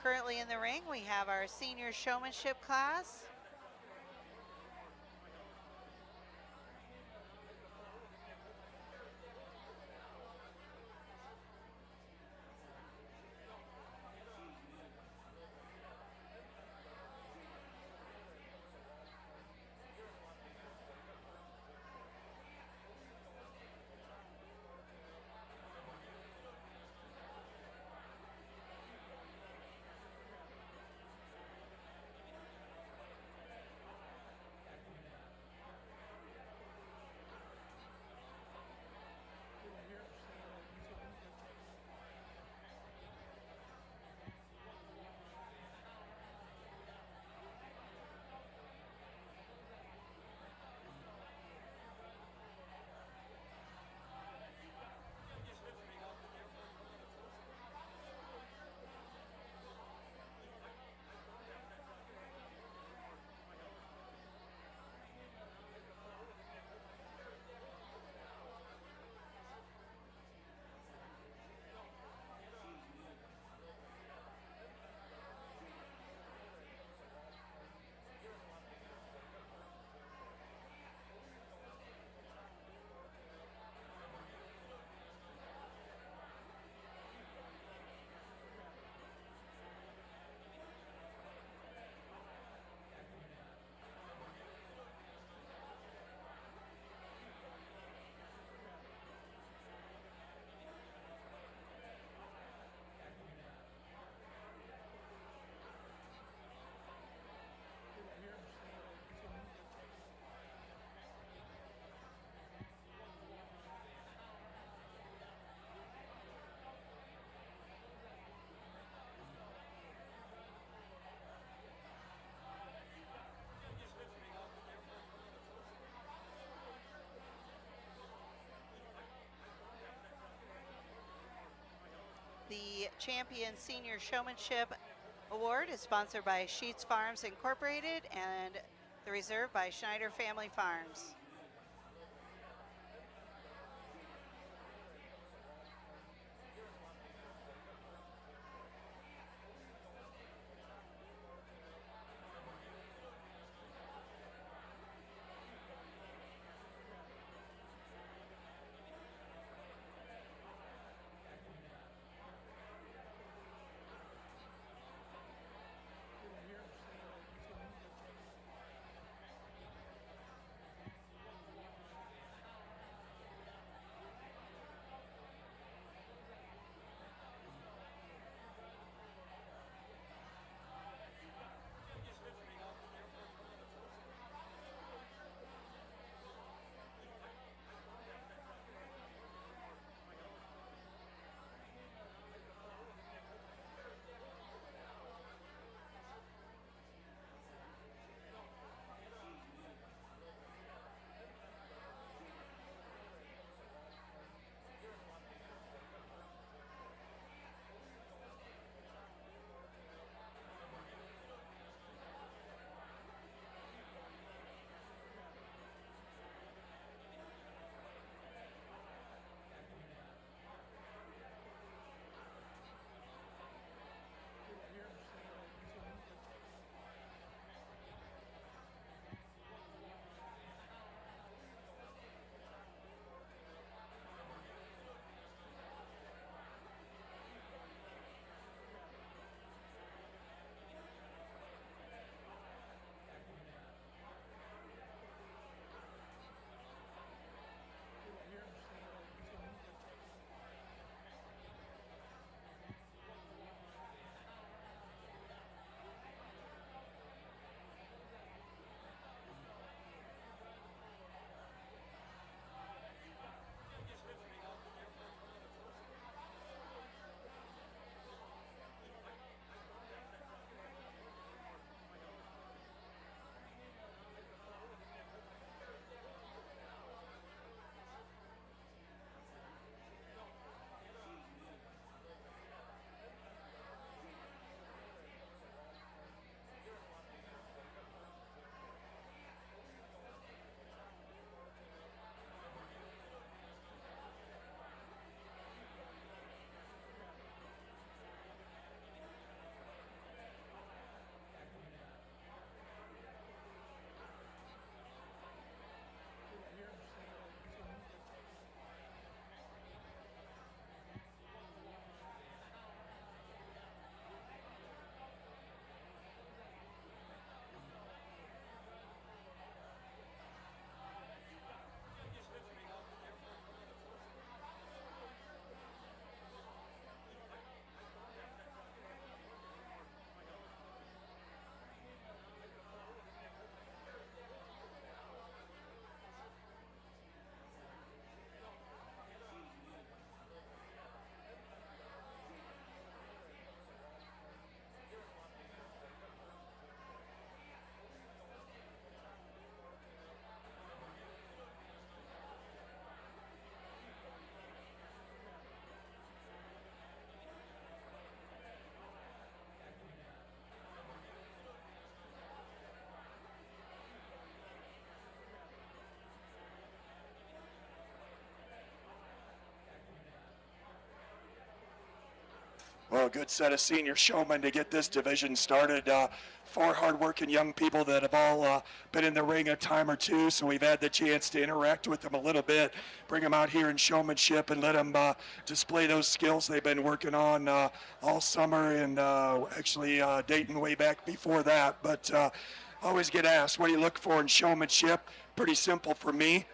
Currently in the ring, we have our senior showmanship class. The Champion Senior Showmanship Award is sponsored by Sheets Farms Incorporated and the Reserve by Schneider Family Farms. Well, a good set of senior showmen to get this division started. Four hardworking young people that have all been in the ring a time or two, so we've had the chance to interact with them a little bit, bring them out here in showmanship and let them display those skills they've been working on all summer and actually dating way back before that. But always get asked, what do you look for in showmanship? Pretty simple for me.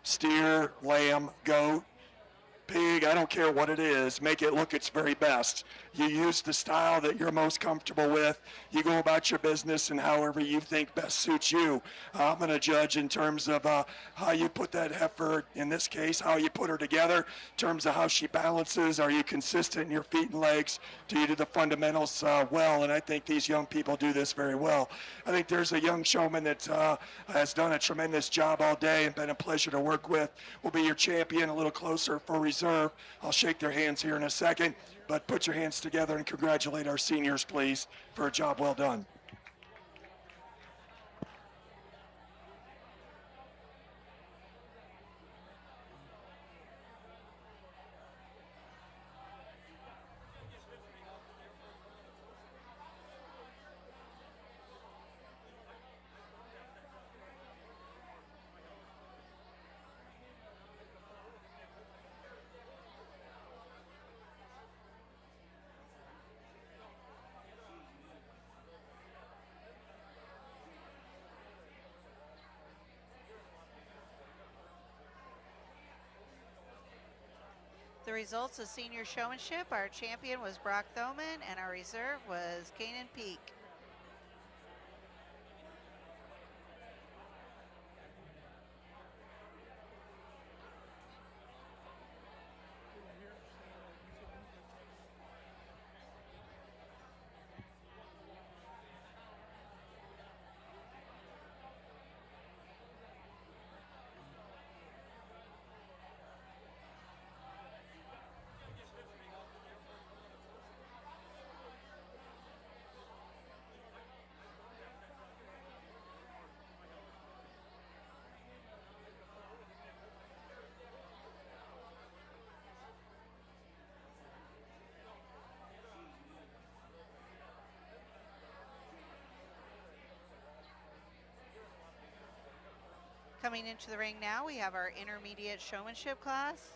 Steer, lamb, goat, pig, I don't care what it is, make it look its very best. You use the style that you're most comfortable with. You go about your business and however you think best suits you. I'm going to judge in terms of how you put that heifer, in this case, how you put her together, in terms of how she balances. Are you consistent in your feet and legs? Do you do the fundamentals well? And I think these young people do this very well. I think there's a young showman that has done a tremendous job all day and been a pleasure to work with. Will be your champion, a little closer for reserve. I'll shake their hands here in a second, but put your hands together and congratulate our seniors, please, for a job well done. The results of senior showmanship, our champion was Brock Thoman and our reserve was Canaan Peak. Coming into the ring now, we have our intermediate showmanship class.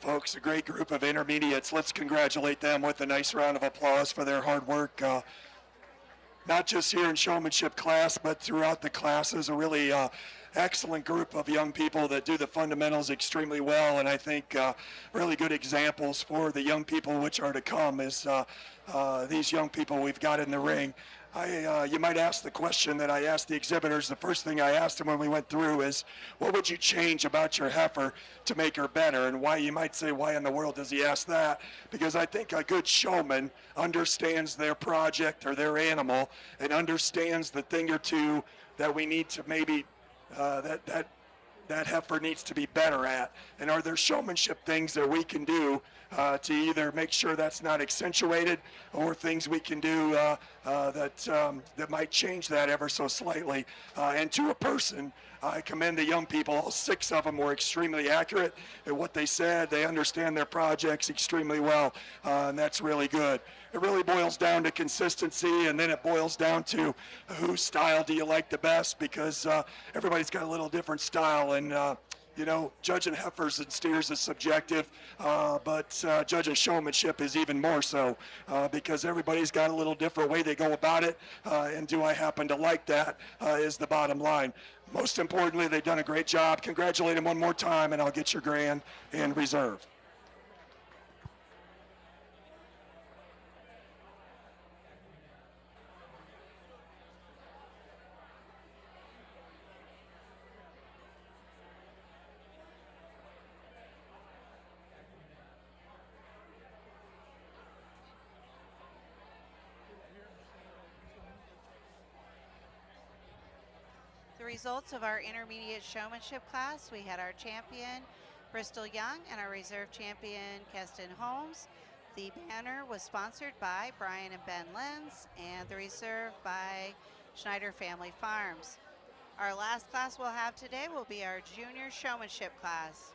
folks, a great group of intermediates. Let's congratulate them with a nice round of applause for their hard work. Not just here in showmanship class, but throughout the classes, a really excellent group of young people that do the fundamentals extremely well, and I think really good examples for the young people which are to come is these young people we've got in the ring. You might ask the question that I asked the exhibitors. The first thing I asked them when we went through is, what would you change about your heifer to make her better? And why, you might say, why in the world does he ask that? Because I think a good showman understands their project or their animal and understands the thing or two that we need to maybe, that heifer needs to be better at. And are there showmanship things that we can do to either make sure that's not accentuated, or things we can do that might change that ever so slightly. And to a person, I commend the young people. All 6 of them were extremely accurate at what they said. They understand their projects extremely well, and that's really good. It really boils down to consistency, and then it boils down to whose style do you like the best, because everybody's got a little different style, and you know, judging heifers and steers is subjective, but judging showmanship is even more so, because everybody's got a little different way they go about it, and do I happen to like that is the bottom line. Most importantly, they've done a great job. Congratulate them one more time, and I'll get your grand and reserve. The results of our intermediate showmanship class, we had our champion, Bristol Young, and our reserve champion, Keston Holmes. The banner was sponsored by Brian and Ben Lenz, and the reserve by Schneider Family Farms. Our last class we'll have today will be our junior showmanship class.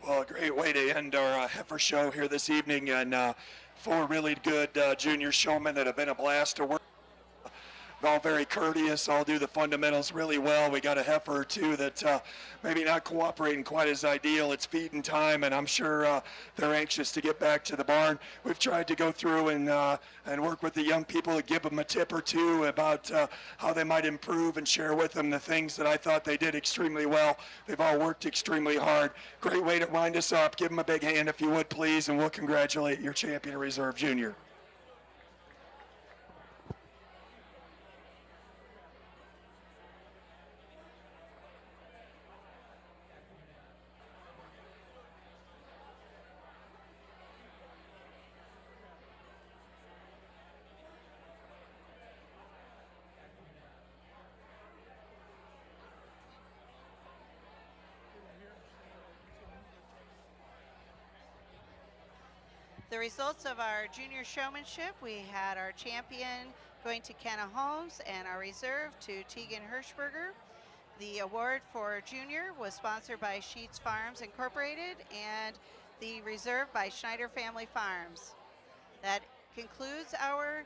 Well, a great way to end our heifer show here this evening, and four really good junior showmen that have been a blast to work. All very courteous, all do the fundamentals really well. We got a heifer or two that maybe not cooperating quite as ideal. It's feeding time, and I'm sure they're anxious to get back to the barn. We've tried to go through and work with the young people to give them a tip or two about how they might improve and share with them the things that I thought they did extremely well. They've all worked extremely hard. Great way to wind us up. Give them a big hand if you would, please, and we'll congratulate your champion reserve junior. The results of our junior showmanship, we had our champion going to Kenna Holmes and our reserve to Tegan Hirschberger. The award for junior was sponsored by Sheets Farms Incorporated and the reserve by Schneider Family Farms. That concludes our